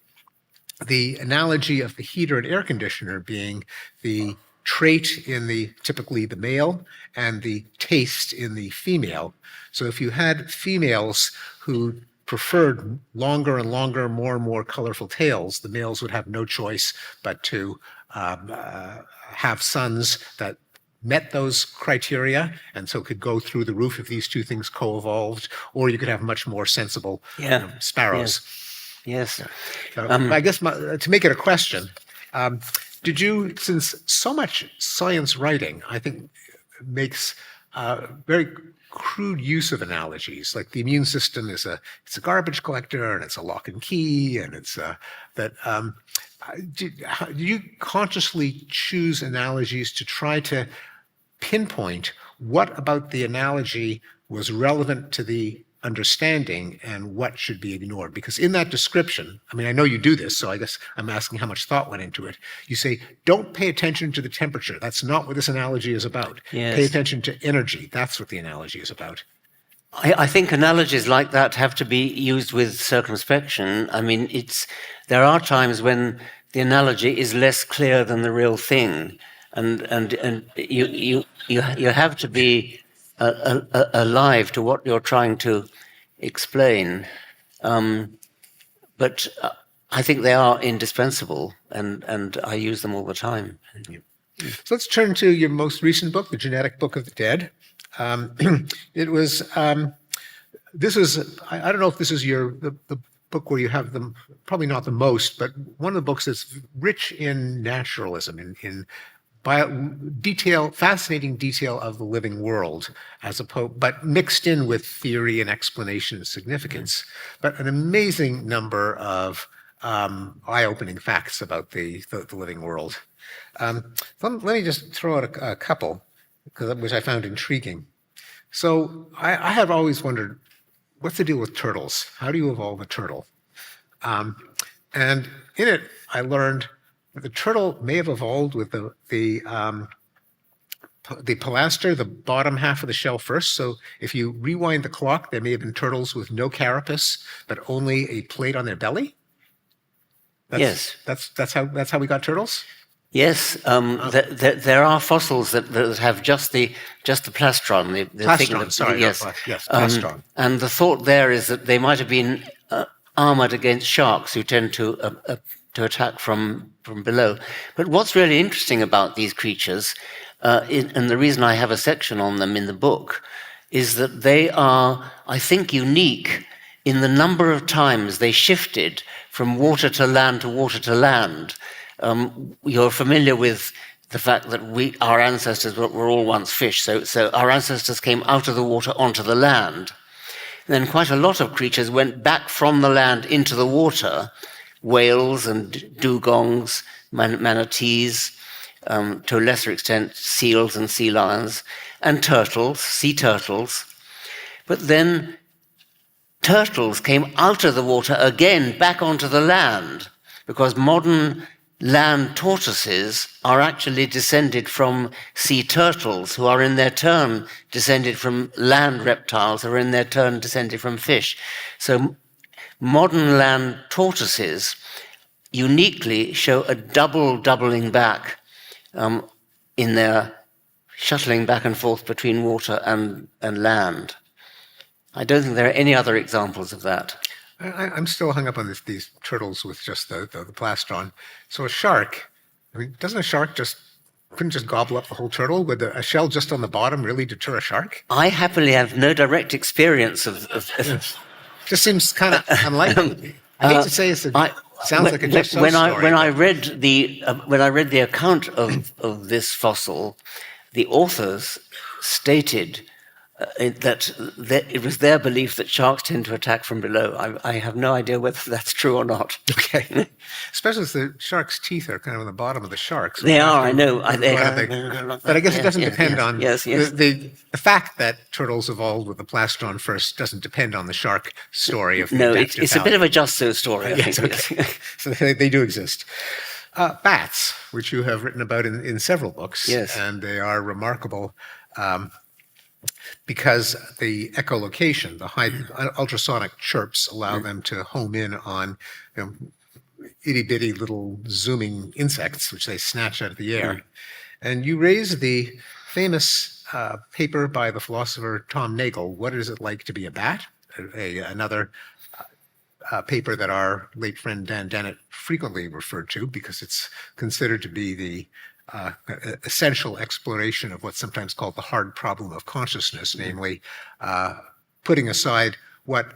The analogy of the heater and air conditioner being the trait in typically the male and the taste in the female. So if you had females who preferred longer and longer, more and more colorful tails, the males would have no choice but to have sons that met those criteria and so could go through the roof if these two things co-evolved, or you could have much more sensible sparrows. Yes. So I guess to make it a question, did you, since so much science writing, I think, makes very crude use of analogies, like the immune system it's a garbage collector and it's a lock and key, and it's do you consciously choose analogies to try to pinpoint what about the analogy was relevant to the understanding and what should be ignored? Because in that description, I mean, I know you do this, so I guess I'm asking how much thought went into it. You say, don't pay attention to the temperature. That's not what this analogy is about. Yes. Pay attention to energy. That's what the analogy is about. I think analogies like that have to be used with circumspection. I mean, there are times when the analogy is less clear than the real thing, and you have to be alive to what you're trying to explain. But I think they are indispensable, and I use them all the time. So let's turn to your most recent book, The Genetic Book of the Dead. It was, this is, I don't know if this is the book where you have them, probably not the most, but one of the books that's rich in naturalism, in fascinating detail of the living world, but mixed in with theory and explanation and significance, but an amazing number of eye-opening facts about the living world. Let me just throw out a couple, which I found intriguing. So I have always wondered, what's the deal with turtles? How do you evolve a turtle? And in it, I learned that the turtle may have evolved with the pilaster, the bottom half of the shell first. So if you rewind the clock, there may have been turtles with no carapace, but only a plate on their belly. Yes. That's how we got turtles? Yes, there are fossils that have just the plastron. The Plastron, thing sorry. Yes, yes, plastron. And the thought there is that they might have been armored against sharks, who tend to to attack from below. But what's really interesting about these creatures, and the reason I have a section on them in the book, is that they are, I think, unique in the number of times they shifted from water to land to water to land. You're familiar with the fact that our ancestors were all once fish, so our ancestors came out of the water onto the land. And then quite a lot of creatures went back from the land into the water, whales and dugongs, manatees, to a lesser extent seals and sea lions, and turtles, sea turtles. But then turtles came out of the water again back onto the land, because modern land tortoises are actually descended from sea turtles, who are in their turn descended from land reptiles, who are in their turn descended from fish. So modern land tortoises uniquely show a doubling back in their shuttling back and forth between water and land. I don't think there are any other examples of that. I'm still hung up on these turtles with just the plastron. So a shark, I mean, doesn't a shark couldn't just gobble up the whole turtle? Would a shell just on the bottom really deter a shark? I happily have no direct experience of Just seems kind of unlikely. I hate to say it sounds like a just so story. When I read the account of this fossil, the authors stated that it was their belief that sharks tend to attack from below. I have no idea whether that's true or not. Okay. Especially as the shark's teeth are kind of on the bottom of the shark. So they are, I know. But I guess it doesn't depend on... Yes. The fact that turtles evolved with the plastron first doesn't depend on the shark story. No, it's a bit of a just so story, I think. Okay. So they do exist. Bats, which you have written about in several books. Yes. And they are remarkable because the echolocation, the high ultrasonic chirps, allow them to home in on itty-bitty little zooming insects, which they snatch out of the air. And you raise the famous paper by the philosopher Tom Nagel, What Is It Like to Be a Bat? Another paper that our late friend Dan Dennett frequently referred to because it's considered to be the essential exploration of what's sometimes called the hard problem of consciousness, namely putting aside what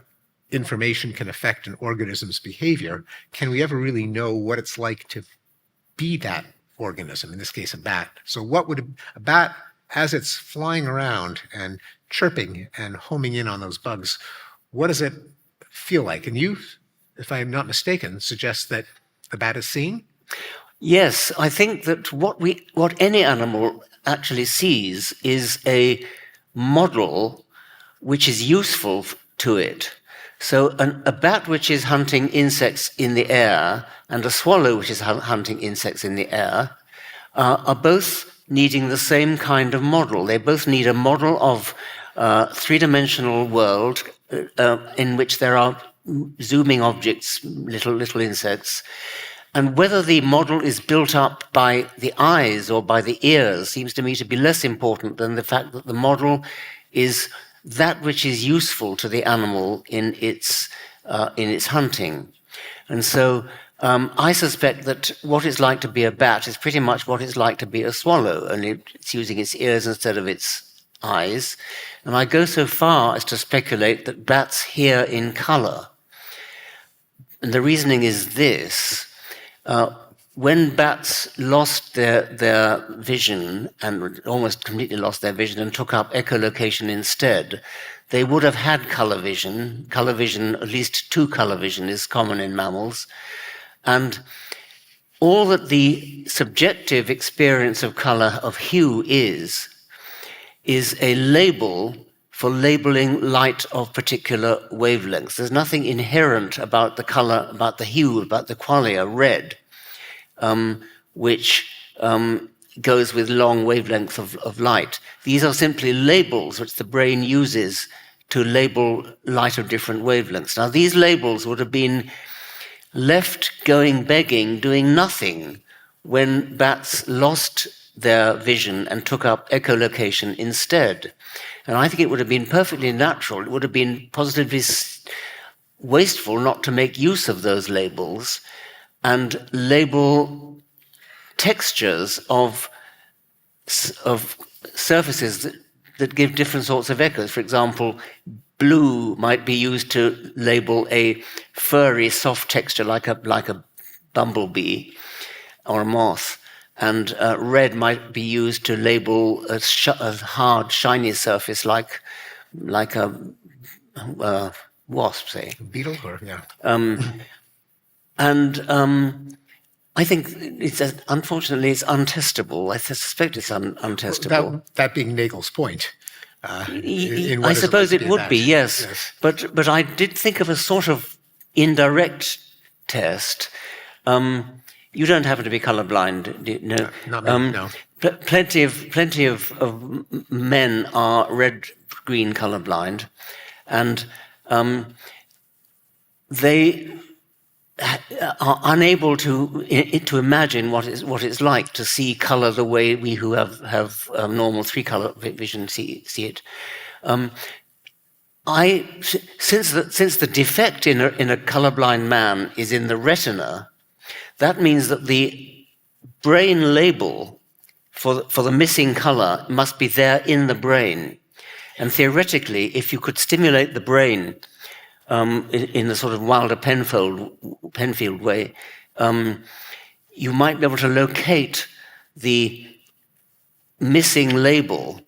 information can affect an organism's behavior, can we ever really know what it's like to be that organism, in this case a bat? So what would a bat, as it's flying around and chirping and homing in on those bugs, what does it feel like? And you, if I'm not mistaken, suggest that the bat is seeing? Yes, I think that what any animal actually sees is a model which is useful to it. So a bat which is hunting insects in the air and a swallow which is hunting insects in the air are both needing the same kind of model. They both need a model of three-dimensional world in which there are zooming objects, little insects. And whether the model is built up by the eyes or by the ears seems to me to be less important than the fact that the model is that which is useful to the animal in its hunting. And so I suspect that what it's like to be a bat is pretty much what it's like to be a swallow, and it's using its ears instead of its eyes. And I go so far as to speculate that bats hear in color. And the reasoning is this. When bats lost their vision and almost completely lost their vision and took up echolocation instead, they would have had color vision. Color vision, at least two color vision, is common in mammals. And all that the subjective experience of color, of hue, is a label for labeling light of particular wavelengths. There's nothing inherent about the color, about the hue, about the qualia, red, which goes with long wavelengths of light. These are simply labels which the brain uses to label light of different wavelengths. Now, these labels would have been left going begging, doing nothing, when bats lost their vision and took up echolocation instead. And I think it would have been perfectly natural, it would have been positively wasteful not to make use of those labels and label textures of surfaces that give different sorts of echoes. For example, blue might be used to label a furry, soft texture like a bumblebee or a moth, and red might be used to label a hard, shiny surface like a wasp, say. Beetle, or yeah. I think unfortunately it's untestable. I suspect it's untestable. That being Nagel's point. I suppose it would be, yes. But I did think of a sort of indirect test. You don't happen to be colorblind, do you? No. Not me, no. Plenty of men are red-green colorblind, and they are unable to imagine what it's like to see color the way we who have normal three-color vision see it. Since the defect in a colorblind man is in the retina, that means that the brain label for the missing color must be there in the brain. And theoretically, if you could stimulate the brain in a sort of Wilder Penfield way, you might be able to locate the missing label,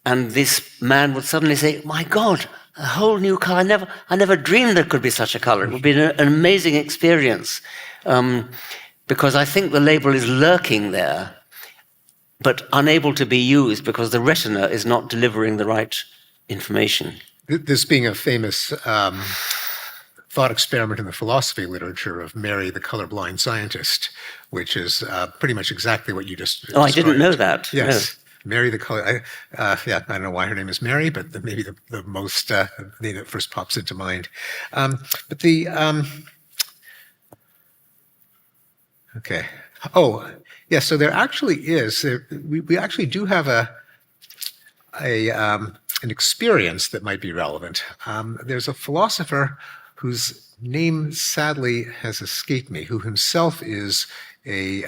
and this man would suddenly say, "My God, a whole new color! I never dreamed there could be such a color. It would be an amazing experience." Because I think the label is lurking there, but unable to be used because the retina is not delivering the right information. This being a famous thought experiment in the philosophy literature of Mary, the colorblind scientist, which is pretty much exactly what you just described. I didn't know that. Yes. No. Mary the color. I don't know why her name is Mary, but maybe the most name that first pops into mind. But the okay. Oh, yeah. So there actually is. We actually do have an experience that might be relevant. There's a philosopher whose name sadly has escaped me, who himself is a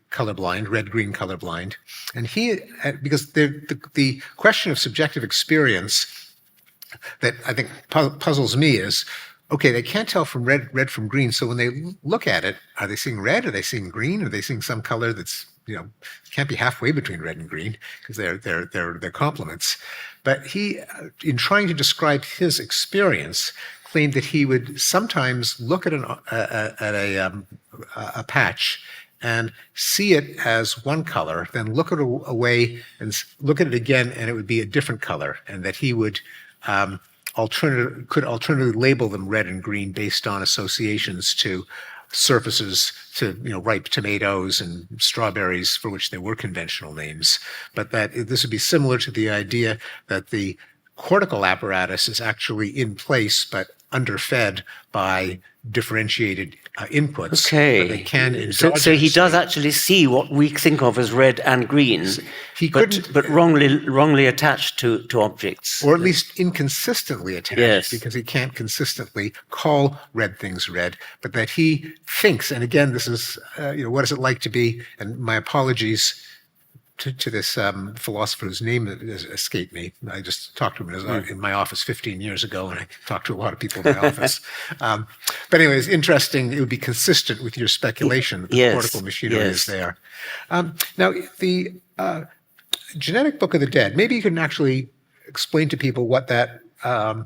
colorblind, red-green colorblind, and he, because the question of subjective experience that I think puzzles me is, okay, they can't tell from red from green, so when they look at it, are they seeing red? Are they seeing green? Are they seeing some color that's, can't be halfway between red and green because they're complements. But he, in trying to describe his experience, claimed that he would sometimes look at a patch and see it as one color, then look at it away and look at it again, and it would be a different color, and that he would could alternatively label them red and green based on associations to surfaces, to ripe tomatoes and strawberries for which there were conventional names, but that this would be similar to the idea that the cortical apparatus is actually in place but underfed by differentiated inputs. Okay. They can so he does actually see what we think of as red and green, but wrongly attached to objects. Or at least inconsistently attached, yes. Because he can't consistently call red things red, but that he thinks, and again, this is, what is it like to be, and my apologies to this philosopher whose name has escaped me. I just talked to him in my office 15 years ago, and I talked to a lot of people in my office. But anyway, it's interesting. It would be consistent with your speculation that the cortical machinery is there. Now, the genetic book of the dead, maybe you can actually explain to people what that... again,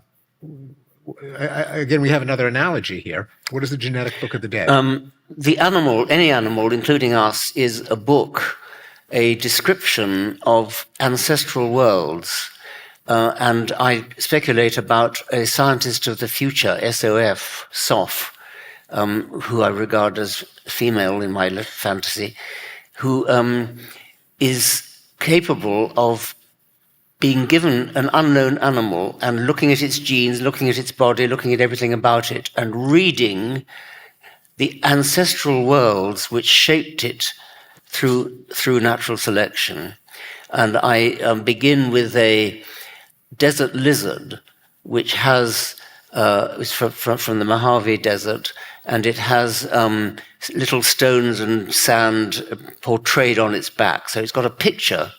we have another analogy here. What is the genetic book of the dead? The animal, any animal, including us, is a book, a description of ancestral worlds. And I speculate about a scientist of the future, SOF, who I regard as female in my fantasy, who is capable of being given an unknown animal and looking at its genes, looking at its body, looking at everything about it, and reading the ancestral worlds which shaped it through natural selection. And I begin with a desert lizard which has It's from the Mojave Desert, and it has little stones and sand portrayed on its back. So it's got a picture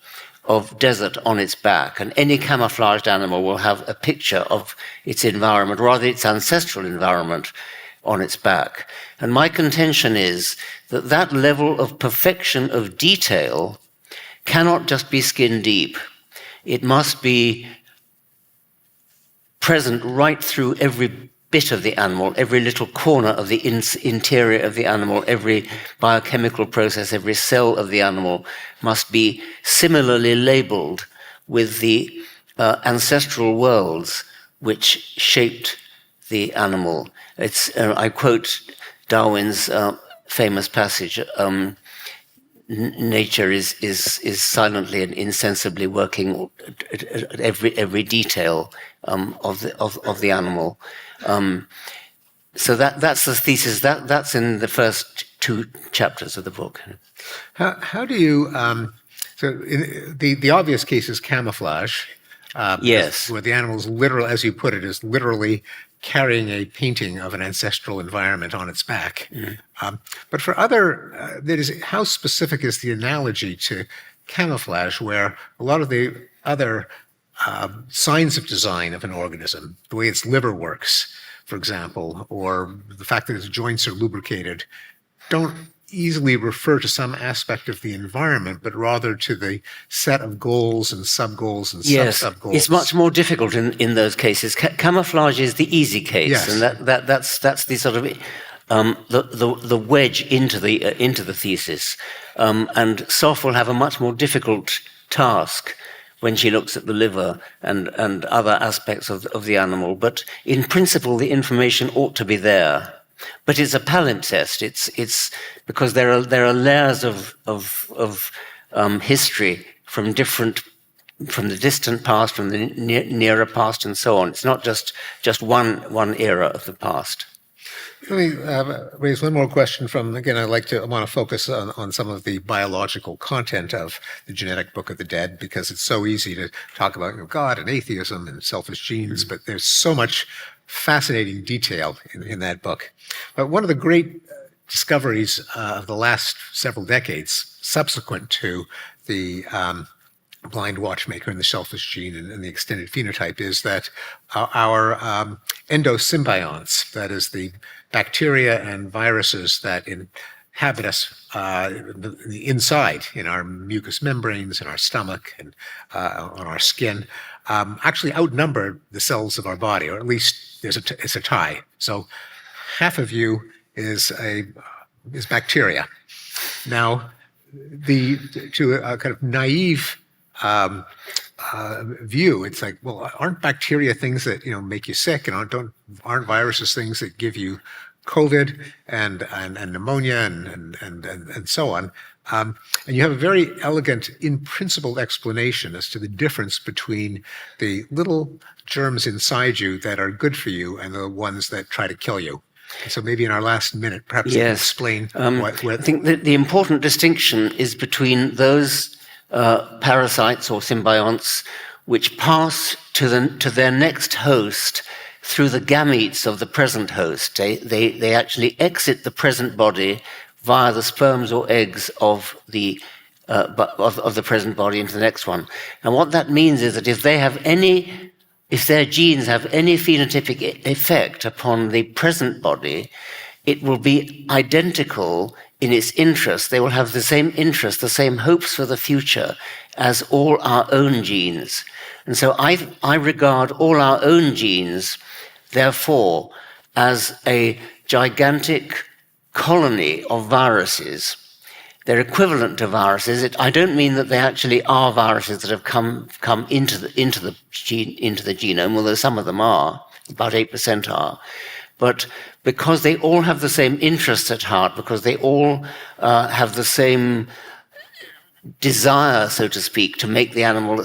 of desert on its back, and any camouflaged animal will have a picture of its environment, rather its ancestral environment, on its back. And my contention is that that level of perfection of detail cannot just be skin deep. It must be present right through every bit of the animal, every little corner of the interior of the animal, every biochemical process, every cell of the animal must be similarly labeled with the ancestral worlds which shaped the animal. I quote Darwin's famous passage, nature is silently and insensibly working at every detail of the animal. So that's the thesis. That's in the first 2 chapters of the book. How do you? So the obvious case is camouflage. Yes, where the animal is literal, as you put it, is literally carrying a painting of an ancestral environment on its back. But for other, how specific is the analogy to camouflage, where a lot of the other signs of design of an organism, the way its liver works, for example, or the fact that its joints are lubricated, don't easily refer to some aspect of the environment, but rather to the set of goals and sub-goals and sub-sub-goals. It's much more difficult in those cases. Camouflage is the easy case, yes. And that's the sort of the wedge into the thesis. And Soph will have a much more difficult task when she looks at the liver and other aspects of the animal. But in principle, the information ought to be there. But it's a palimpsest. It's because there are layers of history from the distant past, from the nearer past, and so on. It's not just one era of the past. Let me raise one more question again, I want to focus on some of the biological content of the Genetic Book of the Dead, because it's so easy to talk about God and atheism and selfish genes, but there's so much fascinating detail in that book. But one of the great discoveries of the last several decades, subsequent to the Blind Watchmaker and the selfish gene and the extended phenotype, is that our endosymbionts, that is the bacteria and viruses that inhabit us the inside, in our mucous membranes, in our stomach, and on our skin, actually outnumber the cells of our body, or at least it's a tie. So half of you is bacteria. Now, to a kind of naive view, it's like, well, aren't bacteria things that make you sick, and aren't viruses things that give you COVID and pneumonia and so on? And you have a very elegant, in-principle explanation as to the difference between the little germs inside you that are good for you and the ones that try to kill you. So maybe in our last minute, perhaps you can explain what... I think that the important distinction is between those parasites or symbionts which pass to their next host through the gametes of the present host. They actually exit the present body via the sperms or eggs of the present body into the next one. And what that means is that if their genes have any phenotypic effect upon the present body, it will be identical in its interest. They will have the same interest, the same hopes for the future as all our own genes. And so I regard all our own genes, therefore, as a gigantic colony of viruses. They're equivalent to viruses. I don't mean that they actually are viruses that have come into the genome, although some of them are, about 8% are. But because they all have the same interests at heart, because they all have the same desire, so to speak, to make the animal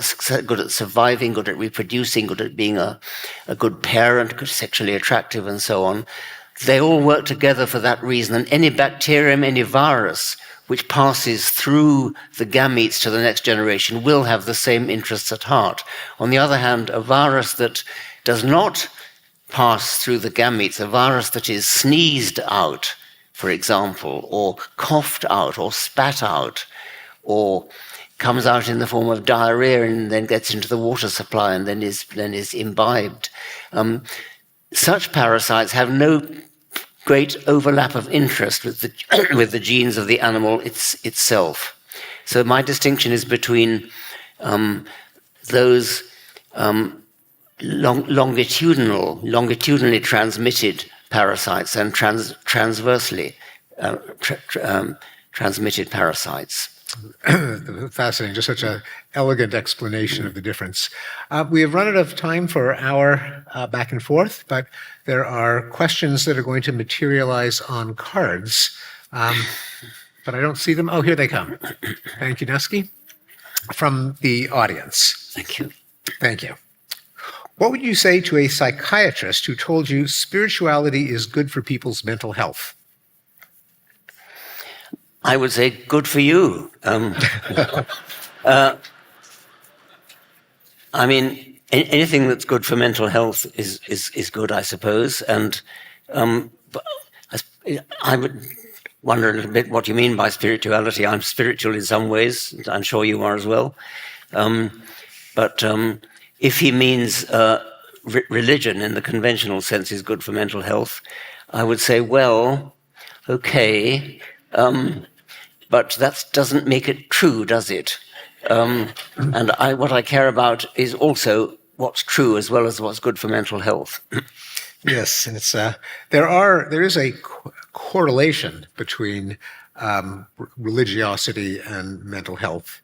good at surviving, good at reproducing, good at being a good parent, good, sexually attractive, and so on, they all work together for that reason. And any bacterium, any virus which passes through the gametes to the next generation will have the same interests at heart. On the other hand, a virus that does not pass through the gametes, a virus that is sneezed out, for example, or coughed out, or spat out, or comes out in the form of diarrhea and then gets into the water supply and then is imbibed. Such parasites have no great overlap of interest with the with the genes of the animal itself. So my distinction is between those longitudinally transmitted parasites and transversely transmitted parasites. Fascinating. Just such an elegant explanation of the difference. We have run out of time for our back and forth, but there are questions that are going to materialize on cards, but I don't see them. Oh, here they come. Thank you, Nusky. From the audience. Thank you. Thank you. What would you say to a psychiatrist who told you spirituality is good for people's mental health? I would say, good for you. I mean, anything that's good for mental health is good, I suppose. And but I would wonder a little bit what you mean by spirituality. I'm spiritual in some ways. I'm sure you are as well. But if he means religion in the conventional sense is good for mental health, I would say, well, okay. But that doesn't make it true, does it? And what I care about is also what's true as well as what's good for mental health. Yes, and it's there is a correlation between religiosity and mental health.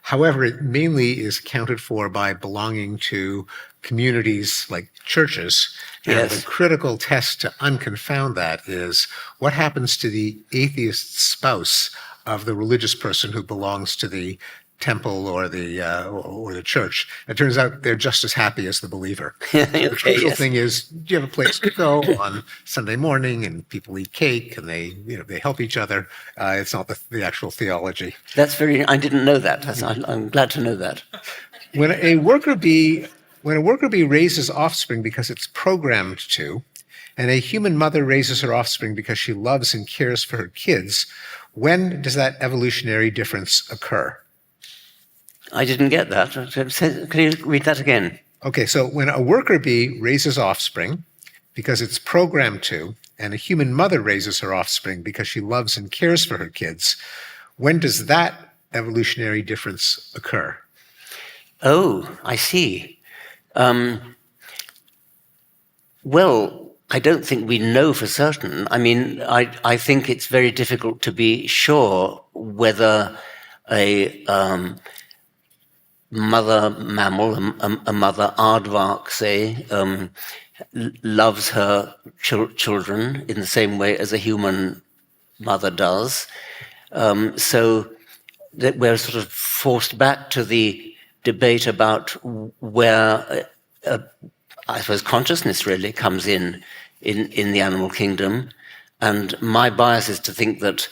However, it mainly is accounted for by belonging to communities like churches. And Yes. the critical test to unconfound that is what happens to the atheist spouse of the religious person who belongs to the temple or the church. It turns out they're just as happy as the believer. The crucial thing is, do you have a place to go on Sunday morning, and people eat cake and they help each other. It's not the actual theology. That's I didn't know that. I'm glad to know that. When a worker bee raises offspring because it's programmed to, and a human mother raises her offspring because she loves and cares for her kids, when does that evolutionary difference occur? I didn't get that. Can you read that again? Okay, so when a worker bee raises offspring because it's programmed to, and a human mother raises her offspring because she loves and cares for her kids, when does that evolutionary difference occur? Oh, I see. Well, I don't think we know for certain. I mean, I think it's very difficult to be sure whether a mother mammal, a mother aardvark, say, loves her children in the same way as a human mother does. So that we're sort of forced back to the debate about where, I suppose, consciousness really comes in the animal kingdom. And my bias is to think that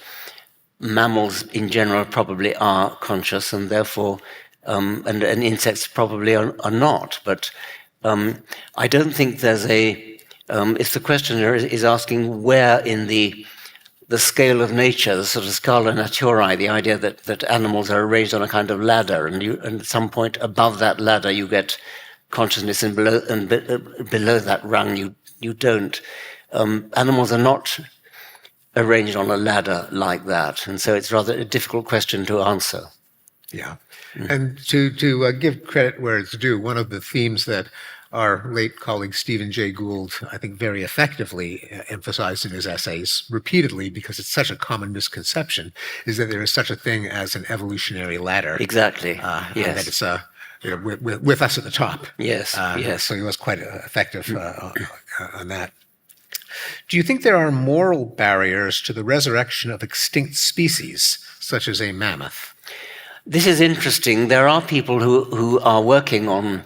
mammals in general probably are conscious, and therefore and insects probably are not. But I don't think there's if the questioner is asking where in the scale of nature, the sort of scala naturae, the idea that animals are arranged on a kind of ladder, and at some point above that ladder you get consciousness, and below that rung you don't. Animals are not arranged on a ladder like that, and so it's rather a difficult question to answer. Yeah. And to give credit where it's due, one of the themes that our late colleague Stephen Jay Gould, I think, very effectively emphasized in his essays repeatedly, because it's such a common misconception, is that there is such a thing as an evolutionary ladder. Exactly. And Yes. that it's with us at the top. Yes. Yes. So he was quite effective on that. Do you think there are moral barriers to the resurrection of extinct species, such as a mammoth? This is interesting. There are people who are working on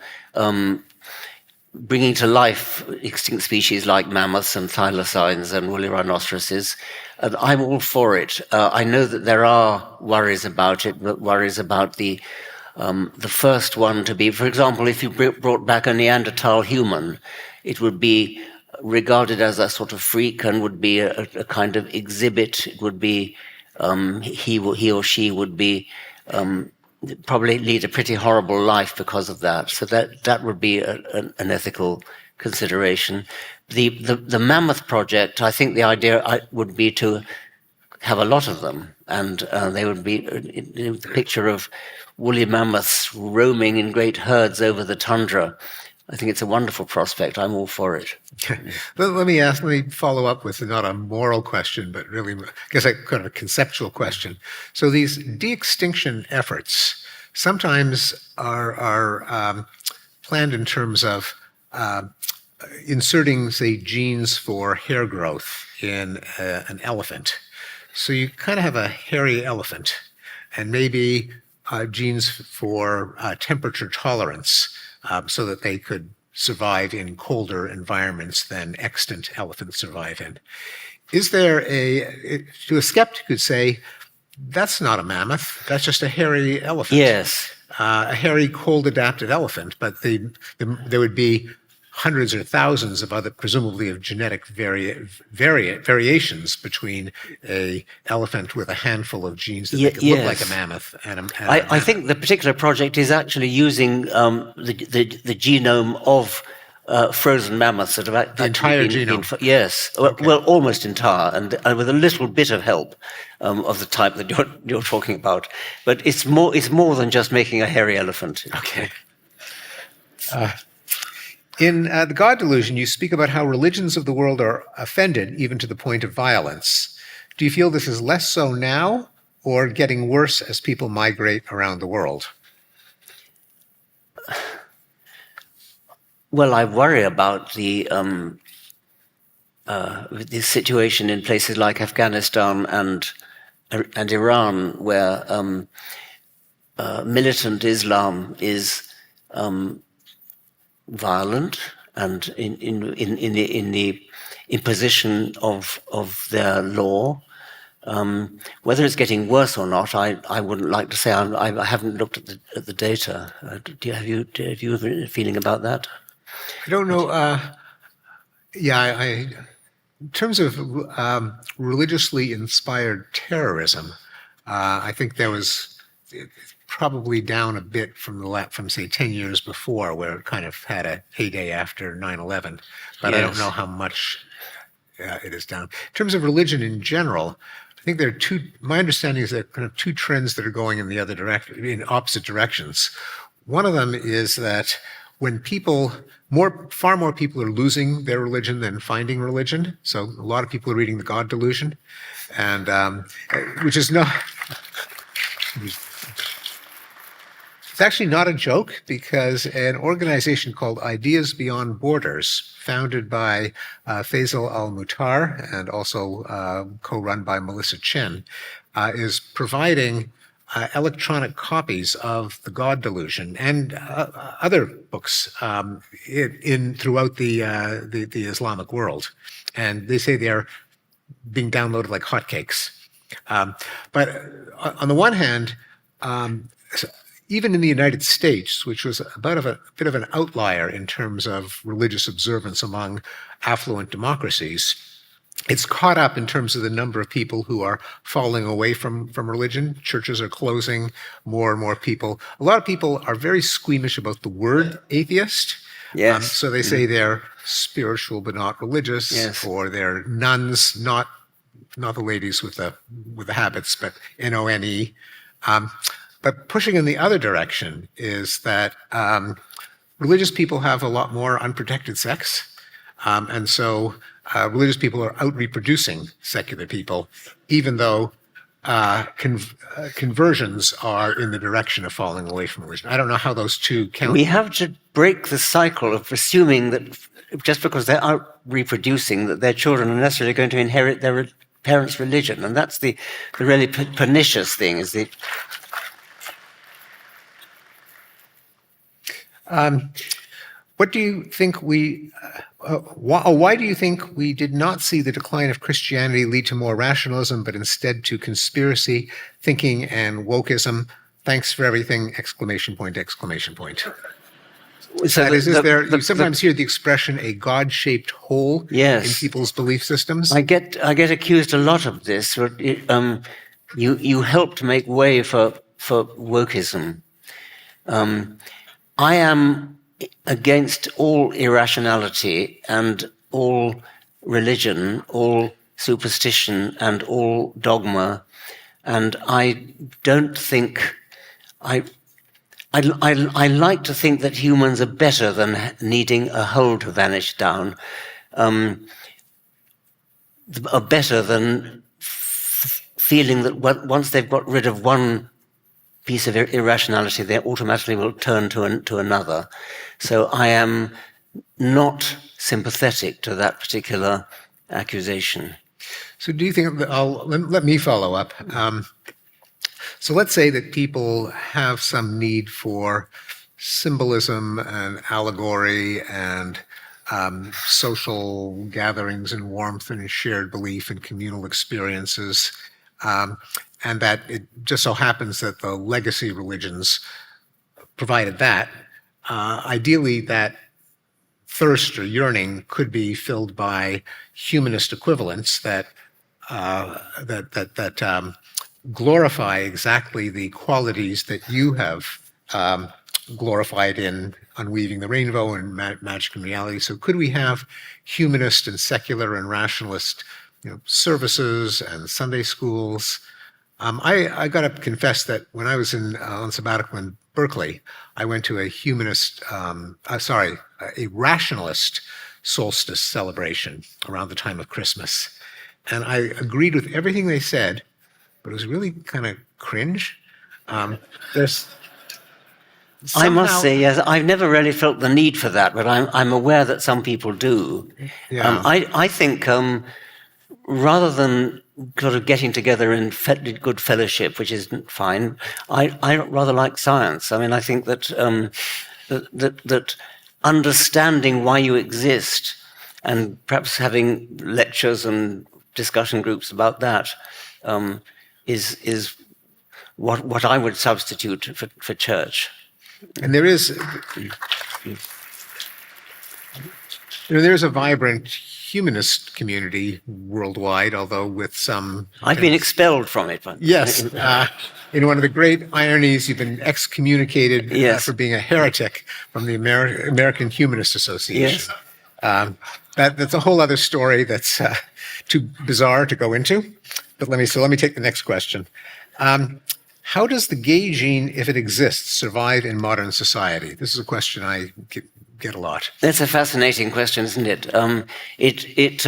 bringing to life extinct species like mammoths and thylacines and woolly rhinoceroses, and I'm all for it. I know that there are worries about it, worries about the the first one to be, for example, if you brought back a Neanderthal human, it would be regarded as a sort of freak and would be a kind of exhibit. It would be he or she would be probably lead a pretty horrible life because of that. So that would be an ethical consideration. The Mammoth Project, I think the idea would be to have a lot of them, and they would be the picture of woolly mammoths roaming in great herds over the tundra. I think it's a wonderful prospect. I'm all for it. Let me follow up with not a moral question, but really, I guess, a kind of a conceptual question. So these de-extinction efforts sometimes are planned in terms of inserting, say, genes for hair growth in an elephant. So you kind of have a hairy elephant, and maybe genes for temperature tolerance, so that they could survive in colder environments than extant elephants survive in. Is there to a skeptic who'd say, that's not a mammoth, that's just a hairy elephant. Yes. A hairy, cold-adapted elephant, but there would be hundreds or thousands of other, presumably of genetic variations between a elephant with a handful of genes that make it look like a mammoth and a mammoth. I think the particular project is actually using the genome of frozen mammoths that have the entire genome. Yes, okay. Well, almost entire, and with a little bit of help of the type that you're talking about. But it's more than just making a hairy elephant. Okay. In The God Delusion, you speak about how religions of the world are offended even to the point of violence. Do you feel this is less so now or getting worse as people migrate around the world? Well, I worry about the situation in places like Afghanistan and Iran, where militant Islam is violent and in the imposition of their law. Whether it's getting worse or not, I wouldn't like to say. I haven't looked at the data. Have you a feeling about that? I don't know. In terms of religiously inspired terrorism, I think there was probably down a bit from say 10 years before, where it kind of had a heyday after 9/11. But yes. I don't know how much it is down. In terms of religion in general, I think there are my understanding is there are kind of two trends that are going in the other direction, in opposite directions. One of them is that when far more people are losing their religion than finding religion. So a lot of people are reading The God Delusion, and which is not. It's actually not a joke, because an organization called Ideas Beyond Borders, founded by Faisal Al-Muhtar and also co-run by Melissa Chen, is providing electronic copies of The God Delusion and other books throughout the Islamic world. And they say they're being downloaded like hotcakes. But on the one hand, even in the United States, which was a bit of an outlier in terms of religious observance among affluent democracies, it's caught up in terms of the number of people who are falling away from religion. Churches are closing, more and more people. A lot of people are very squeamish about the word atheist. Yes. So they say they're spiritual but not religious, yes. Or they're nuns, not the ladies with the habits, but N-O-N-E. But pushing in the other direction is that religious people have a lot more unprotected sex. And so religious people are out-reproducing secular people, even though conversions are in the direction of falling away from religion. I don't know how those two count. We have to break the cycle of assuming that just because they're out-reproducing, that their children are necessarily going to inherit their parents' religion. And that's the really pernicious thing, is the... What do you think why do you think we did not see the decline of Christianity lead to more rationalism, but instead to conspiracy thinking and wokeism? thanks for everything, exclamation point, exclamation point. So That is you sometimes hear the expression "a God-shaped hole" Yes. in people's belief systems. I get accused a lot of this. You helped make way for wokeism. I am against all irrationality and all religion, all superstition and all dogma, and I don't think I like to think that humans are better than needing a hole to vanish down, are better than feeling that once they've got rid of one piece of irrationality, they automatically will turn to another. So I am not sympathetic to that particular accusation. So do you think, let me follow up. So let's say that people have some need for symbolism and allegory and social gatherings and warmth and shared belief and communal experiences, and that it just so happens that the legacy religions provided that. Ideally, that thirst or yearning could be filled by humanist equivalents that glorify exactly the qualities that you have glorified in Unweaving the Rainbow and Magic and Reality. So could we have humanist and secular and rationalist services and Sunday schools? I got to confess that when I was on sabbatical in Berkeley, I went to a rationalist solstice celebration around the time of Christmas. And I agreed with everything they said, but it was really kind of cringe. I must say, yes, I've never really felt the need for that, but I'm aware that some people do. Yeah. I think rather than sort of getting together in good fellowship, which is fine, I rather like science. I mean, I think that that understanding why you exist and perhaps having lectures and discussion groups about that is what I would substitute for church. And there's a vibrant humanist community worldwide, although with some... I've been expelled from it. But yes. In one of the great ironies, you've been excommunicated for being a heretic from the American Humanist Association. Yes. That's a whole other story that's too bizarre to go into. But let me take the next question. How does the gay gene, if it exists, survive in modern society? This is a question I get a lot. That's a fascinating question, isn't it? It's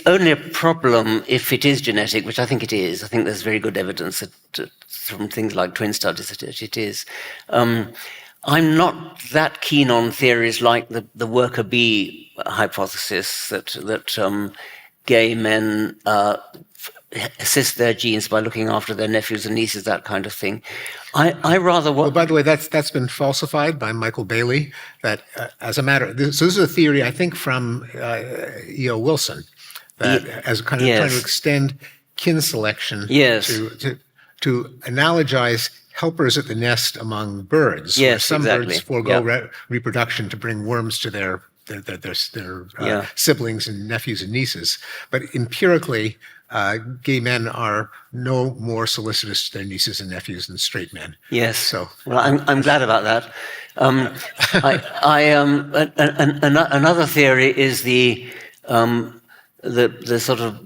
only a problem if it is genetic, which I think it is. I think there's very good evidence from things like twin studies that it is. I'm not that keen on theories like the worker bee hypothesis that gay men assist their genes by looking after their nephews and nieces, that kind of thing. I rather... Well, by the way, that's been falsified by Michael Bailey. That as a matter... So this is a theory, I think, from E.O. Wilson, that as kind of trying to extend kin selection to analogize helpers at the nest among birds. Yes, some exactly. birds forego reproduction to bring worms to their siblings and nephews and nieces. But empirically, gay men are no more solicitous to their nieces and nephews than straight men. Yes. So, well, I'm glad about that. Another theory is the sort of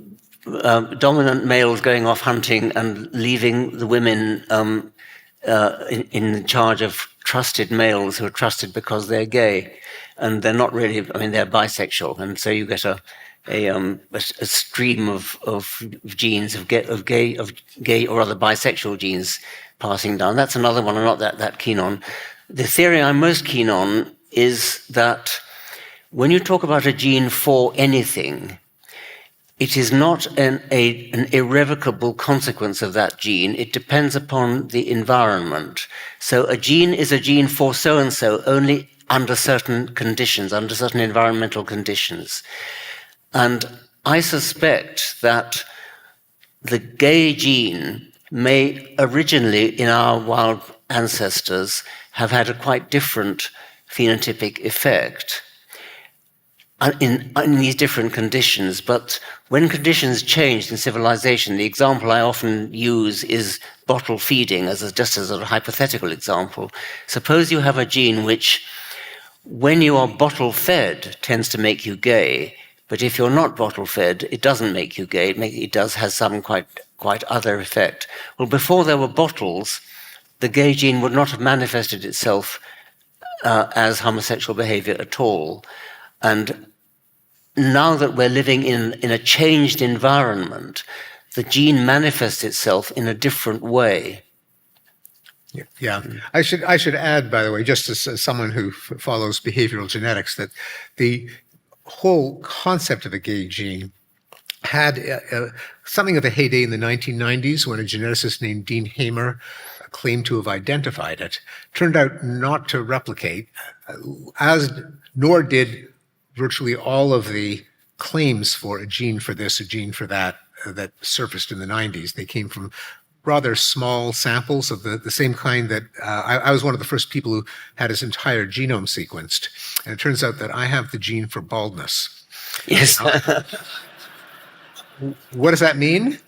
dominant males going off hunting and leaving the women in charge of trusted males who are trusted because they're gay, and they're not really. I mean, they're bisexual, and so you get a stream of genes of gay or other bisexual genes passing down. That's another one I'm not that keen on. The theory I'm most keen on is that when you talk about a gene for anything, it is not an irrevocable consequence of that gene. It depends upon the environment. So a gene is a gene for so-and-so only under certain conditions, under certain environmental conditions. And I suspect that the gay gene may originally, in our wild ancestors, have had a quite different phenotypic effect in these different conditions. But when conditions changed in civilization, the example I often use is bottle feeding, just as a hypothetical example. Suppose you have a gene which, when you are bottle fed, tends to make you gay, but if you're not bottle fed, it doesn't make you gay. It does has some quite other effect. Well, before there were bottles, the gay gene would not have manifested itself as homosexual behavior at all. And now that we're living in a changed environment, the gene manifests itself in a different way. Yeah. I should add, by the way, just as someone who follows behavioral genetics, that the whole concept of a gay gene had something of a heyday in the 1990s when a geneticist named Dean Hamer claimed to have identified it. Turned out not to replicate, nor did virtually all of the claims for a gene for this, a gene for that, that surfaced in the 90s. They came from rather small samples of the same kind that I was one of the first people who had his entire genome sequenced. And it turns out that I have the gene for baldness. Yes. What does that mean?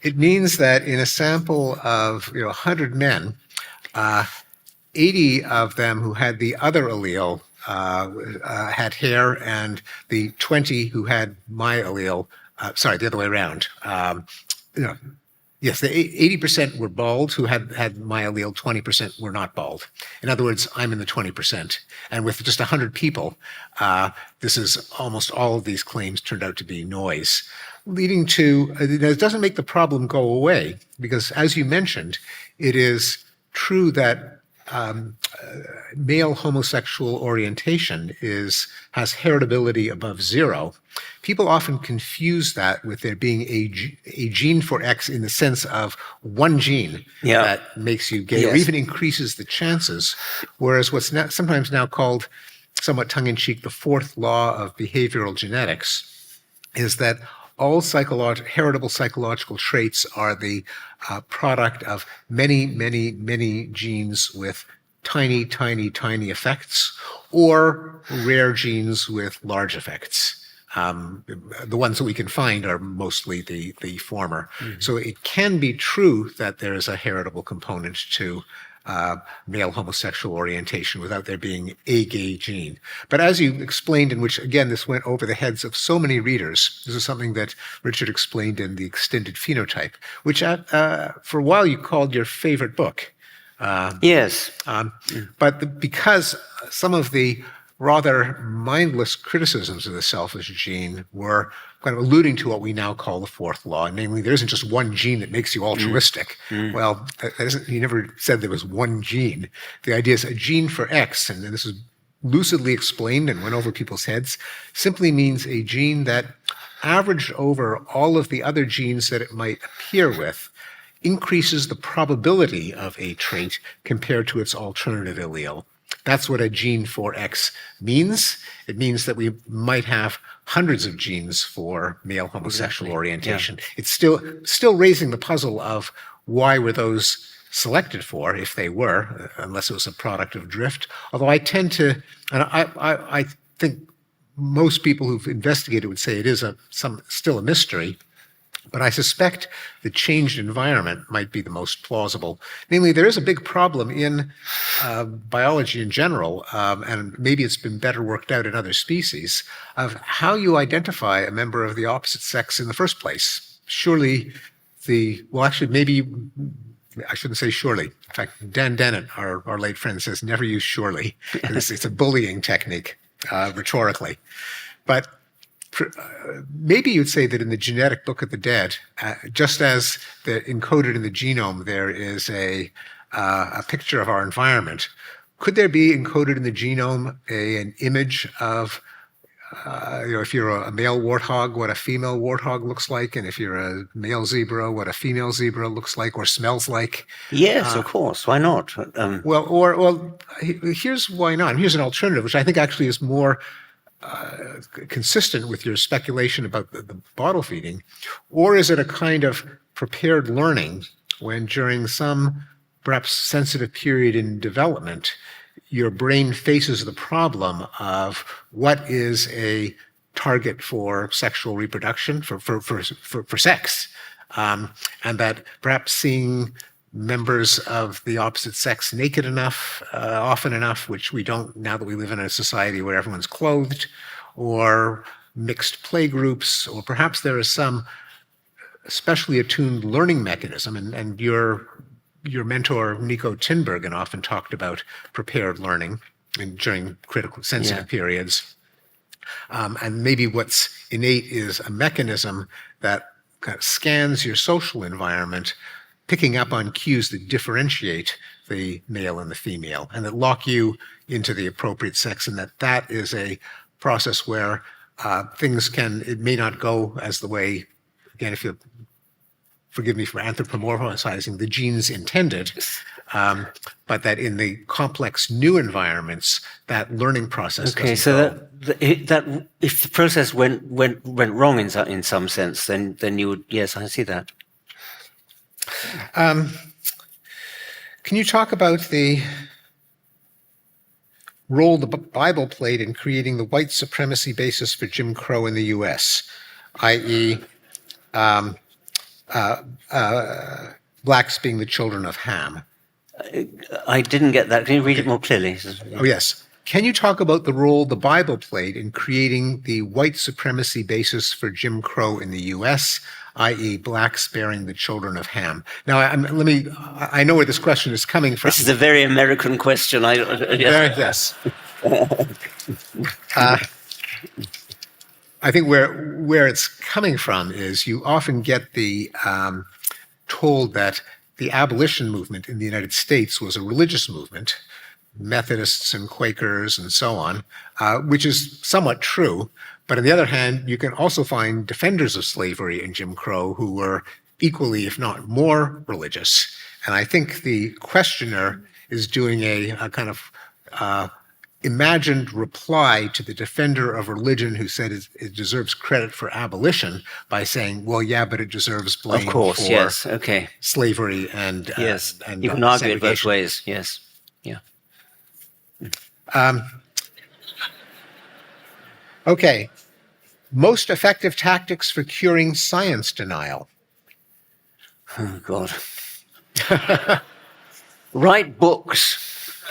It means that in a sample of 100 men, 80 of them who had the other allele had hair, and the 20 who had my allele, the other way around. Yes, the 80% were bald who had my allele, 20% were not bald. In other words, I'm in the 20%. And with just 100 people, this is almost all of these claims turned out to be noise, leading to, it doesn't make the problem go away, because as you mentioned, it is true that male homosexual orientation has heritability above zero. People often confuse that with there being a gene for X in the sense of one gene that makes you gay, or even increases the chances, whereas what's sometimes now called, somewhat tongue-in-cheek, the fourth law of behavioral genetics is that all heritable psychological traits are the product of many, many, many genes with tiny, tiny, tiny effects, or rare genes with large effects. The ones that we can find are mostly the former. Mm-hmm. So it can be true that there is a heritable component to male homosexual orientation without there being a gay gene. But as you explained, in which, again, this went over the heads of so many readers, this is something that Richard explained in The Extended Phenotype, which for a while you called your favorite book. Yes. But because some of the rather mindless criticisms of the selfish gene were kind of alluding to what we now call the fourth law, namely there isn't just one gene that makes you altruistic. Well, he never said there was one gene. The idea is a gene for X, and this is lucidly explained and went over people's heads, simply means a gene that averaged over all of the other genes that it might appear with increases the probability of a trait compared to its alternative allele. That's what a gene for X means. It means that we might have hundreds of genes for male homosexual orientation. Yeah. It's still raising the puzzle of why were those selected for, if they were, unless it was a product of drift. Although I tend to, and I think most people who've investigated would say it is still a mystery. But I suspect the changed environment might be the most plausible. Namely, there is a big problem in biology in general, and maybe it's been better worked out in other species, of how you identify a member of the opposite sex in the first place. Surely maybe I shouldn't say surely. In fact, Dan Dennett, our late friend, says never use surely. It's a bullying technique, rhetorically. But maybe you'd say that in the genetic book of the dead, just as encoded in the genome, there is a picture of our environment. Could there be encoded in the genome an image of, if you're a male warthog, what a female warthog looks like, and if you're a male zebra, what a female zebra looks like or smells like? Yes, of course. Why not? Here's why not. And here's an alternative, which I think actually is more consistent with your speculation about the bottle feeding, or is it a kind of prepared learning when during some perhaps sensitive period in development, your brain faces the problem of what is a target for sexual reproduction, for sex. And that perhaps seeing members of the opposite sex naked enough, often enough, which we don't now that we live in a society where everyone's clothed, or mixed play groups, or perhaps there is some specially attuned learning mechanism. And your mentor, Nico Tinbergen, often talked about prepared learning during critical, sensitive periods. And maybe what's innate is a mechanism that kind of scans your social environment, picking up on cues that differentiate the male and the female, and that lock you into the appropriate sex, and that is a process where it may not go as the way, again, if you forgive me for anthropomorphizing, the genes intended, but that in the complex new environments, that learning process doesn't go. That if the process went wrong in some sense, then you would, yes, I see that. Can you talk about the role the Bible played in creating the white supremacy basis for Jim Crow in the U.S., i.e., blacks being the children of Ham? I didn't get that. Can you read it more clearly? Oh, yes. Can you talk about the role the Bible played in creating the white supremacy basis for Jim Crow in the U.S., i.e., blacks bearing the children of Ham? Now, I know where this question is coming from. This is a very American question. Yes. I think where it's coming from is you often get told that the abolition movement in the United States was a religious movement, Methodists and Quakers and so on, which is somewhat true. But on the other hand, you can also find defenders of slavery in Jim Crow who were equally, if not more, religious. And I think the questioner is doing a kind of imagined reply to the defender of religion who said it deserves credit for abolition by saying, well, yeah, but it deserves blame for slavery and yes. And you can argue it both ways. Yes. Yeah. Okay. Most effective tactics for curing science denial. Oh, God. Write books.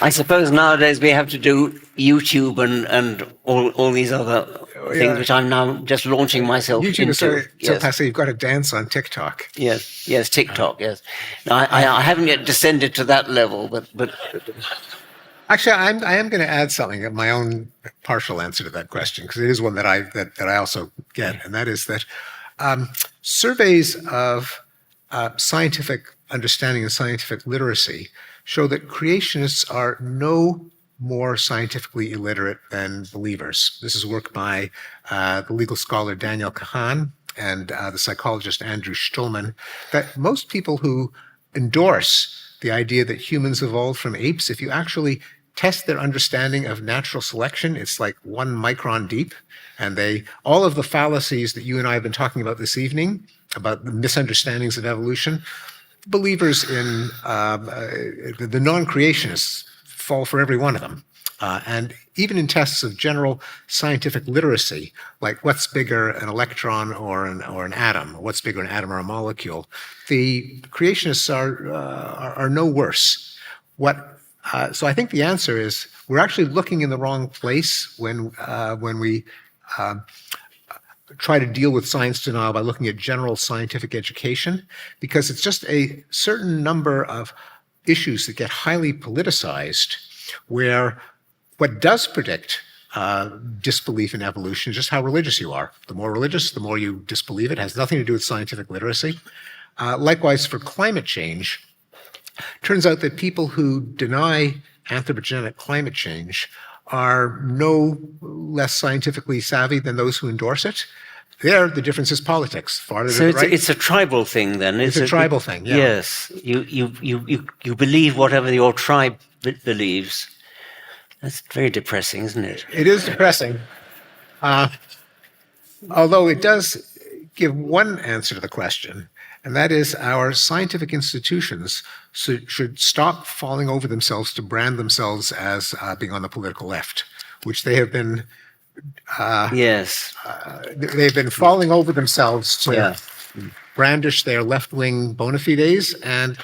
I suppose nowadays we have to do YouTube and all these other things, which I'm now just launching myself YouTube into. So passe, you've got to dance on TikTok. Yes, TikTok, yes. Now, I haven't yet descended to that level, but actually, I am going to add something of my own partial answer to that question, because it is one that I also get, and that is that surveys of scientific understanding and scientific literacy show that creationists are no more scientifically illiterate than believers. This is work by the legal scholar Daniel Kahan and the psychologist Andrew Stillman, that most people who endorse the idea that humans evolved from apes, if you actually test their understanding of natural selection, it's like 1 micron deep. And all of the fallacies that you and I have been talking about this evening, about the misunderstandings of evolution, believers in the non-creationists fall for every one of them. And even in tests of general scientific literacy, like what's bigger, an electron or an atom, or what's bigger, an atom or a molecule, the creationists are no worse. So I think the answer is we're actually looking in the wrong place when we try to deal with science denial by looking at general scientific education, because it's just a certain number of issues that get highly politicized, where what does predict disbelief in evolution is just how religious you are. The more religious, the more you disbelieve it. It has nothing to do with scientific literacy. Likewise, for climate change, turns out that people who deny anthropogenic climate change are no less scientifically savvy than those who endorse it. There, the difference is politics. Farther to the right. It's a tribal thing, then. It's a tribal thing. Yeah. Yes, you believe whatever your tribe believes. That's very depressing, isn't it? It is depressing. Although it does give one answer to the question, and that is our scientific institutions should stop falling over themselves to brand themselves as being on the political left, which they have been. Yes. They've been falling over themselves to Yeah. brandish their left-wing bona fides, and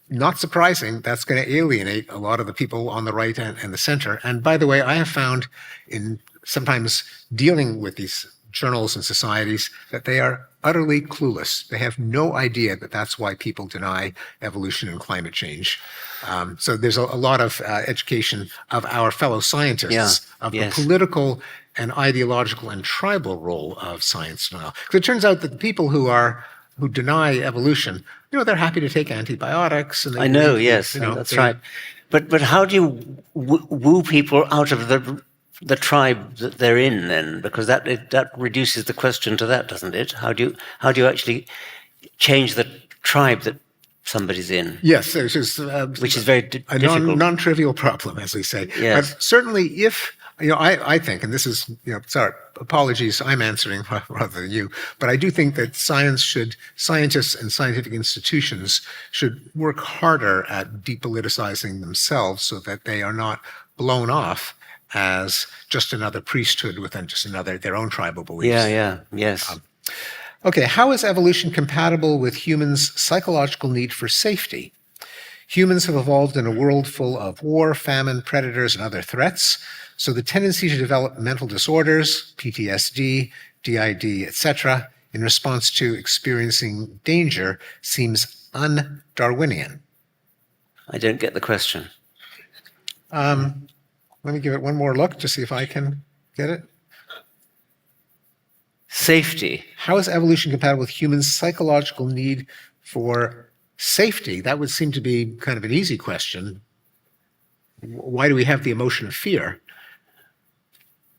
not surprising, that's going to alienate a lot of the people on the right and the center. And by the way, I have found in sometimes dealing with these journals and societies that they are utterly clueless. They have no idea that that's why people deny evolution and climate change. So there's a lot of education of our fellow scientists of the political and ideological and tribal role of science now. Because it turns out that the people who deny evolution, they're happy to take antibiotics. And I know, yes, that's right. But how do you woo people out of the tribe that they're in then? Because that reduces the question to that, doesn't it? How do you actually change the tribe that somebody's in? Yes, which is very difficult. A non-trivial problem, as we say. Yes. But certainly if, I think, and this is, sorry, apologies, I'm answering rather than you, but I do think that scientists and scientific institutions should work harder at depoliticizing themselves so that they are not blown off as just another priesthood within just their own tribal beliefs. Yes. Okay, how is evolution compatible with humans' psychological need for safety? Humans have evolved in a world full of war, famine, predators, and other threats, so the tendency to develop mental disorders, PTSD, DID, etc., in response to experiencing danger seems un-Darwinian. I don't get the question. Let me give it one more look to see if I can get it. Safety. How is evolution compatible with humans' psychological need for safety? That would seem to be kind of an easy question. Why do we have the emotion of fear?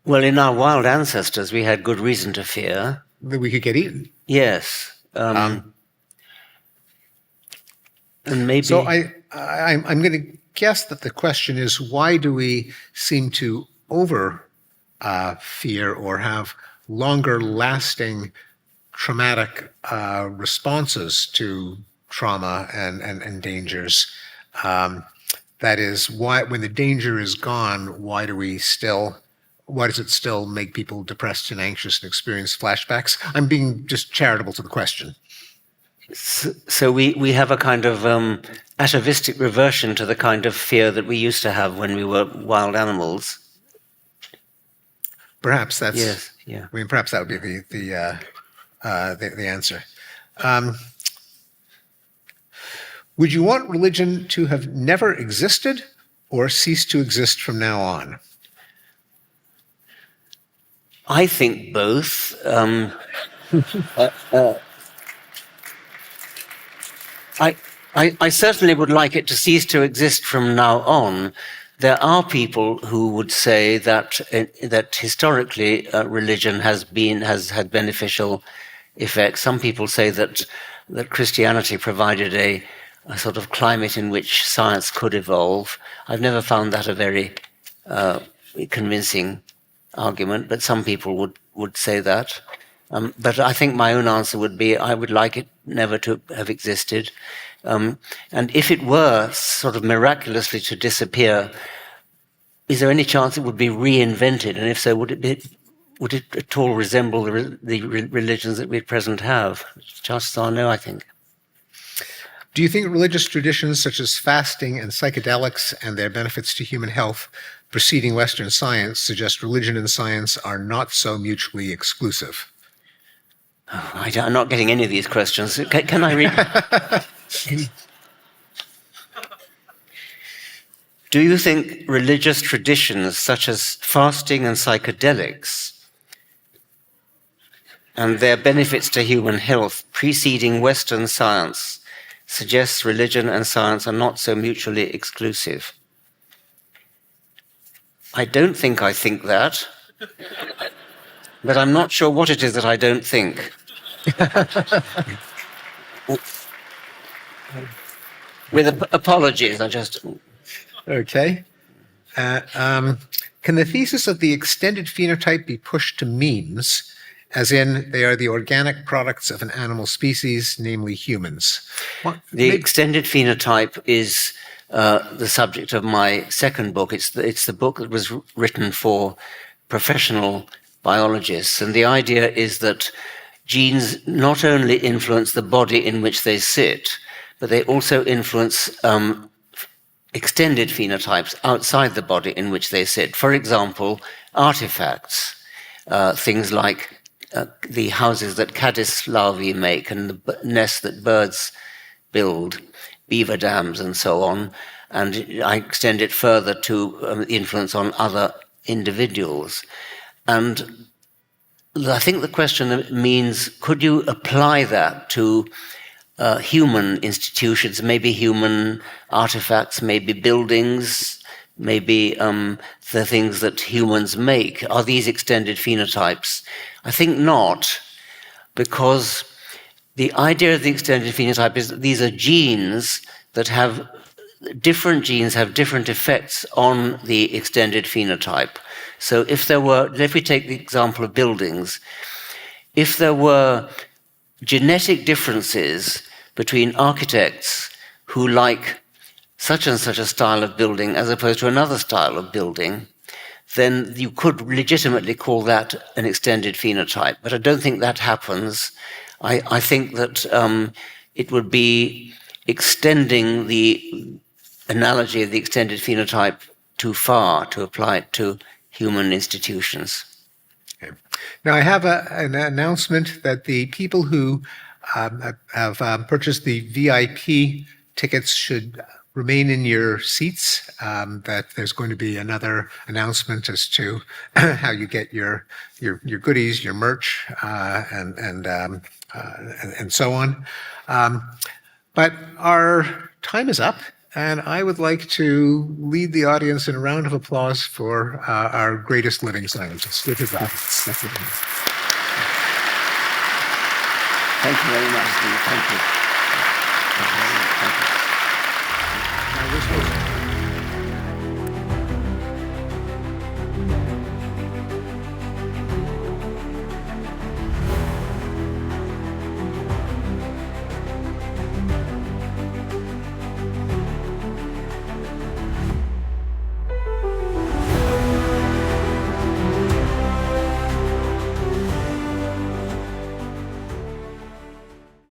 Well, in our wild ancestors, we had good reason to fear. That we could get eaten. Yes. And maybe... So I'm going to guess that the question is, why do we seem to fear or have longer lasting traumatic responses to trauma and dangers? That is, why, when the danger is gone, why does it still make people depressed and anxious and experience flashbacks? I'm being just charitable to the question. So we have a kind of atavistic reversion to the kind of fear that we used to have when we were wild animals. Perhaps that's. Yes. Yeah. I mean, perhaps that would be the answer. Would you want religion to have never existed or cease to exist from now on? I think both. I certainly would like it to cease to exist from now on. There are people who would say that historically religion has had beneficial effects. Some people say that Christianity provided a sort of climate in which science could evolve. I've never found that a very convincing argument, but some people would say that. But I think my own answer would be I would like it never to have existed. And if it were sort of miraculously to disappear, is there any chance it would be reinvented? And if so, would it at all resemble the religions that we at present have? Chances are no, I think. Do you think religious traditions such as fasting and psychedelics and their benefits to human health preceding Western science suggest religion and science are not so mutually exclusive? Oh, I'm not getting any of these questions. Can I read? Do you think religious traditions such as fasting and psychedelics and their benefits to human health preceding Western science suggests religion and science are not so mutually exclusive? I don't think I think that, but I'm not sure what it is that I don't think. With apologies, I just... Okay. Can the thesis of the extended phenotype be pushed to memes as in they are the organic products of an animal species, namely humans. The extended phenotype is the subject of my second book. It's the book that was written for professional biologists, and the idea is that genes not only influence the body in which they sit, but they also influence extended phenotypes outside the body in which they sit. For example, artifacts, things like the houses that caddis larvae make and the nests that birds build, beaver dams and so on. And I extend it further to influence on other individuals. And I think the question means, could you apply that to human institutions, maybe human artifacts, maybe buildings, maybe the things that humans make? Are these extended phenotypes? I think not, because the idea of the extended phenotype is that these are genes that have different effects on the extended phenotype. So if we take the example of buildings, if there were genetic differences between architects who like such and such a style of building as opposed to another style of building, then you could legitimately call that an extended phenotype. But I don't think that happens. I think that it would be extending the analogy of the extended phenotype too far to apply it to human institutions. Okay. Now, I have an announcement that the people who have purchased the VIP tickets should remain in your seats, that there's going to be another announcement as to how you get your goodies, your merch, and so on. But our time is up, and I would like to lead the audience in a round of applause for our greatest living scientist, Richard Dawkins. Thank you very much, Steve. Thank you. Now, this was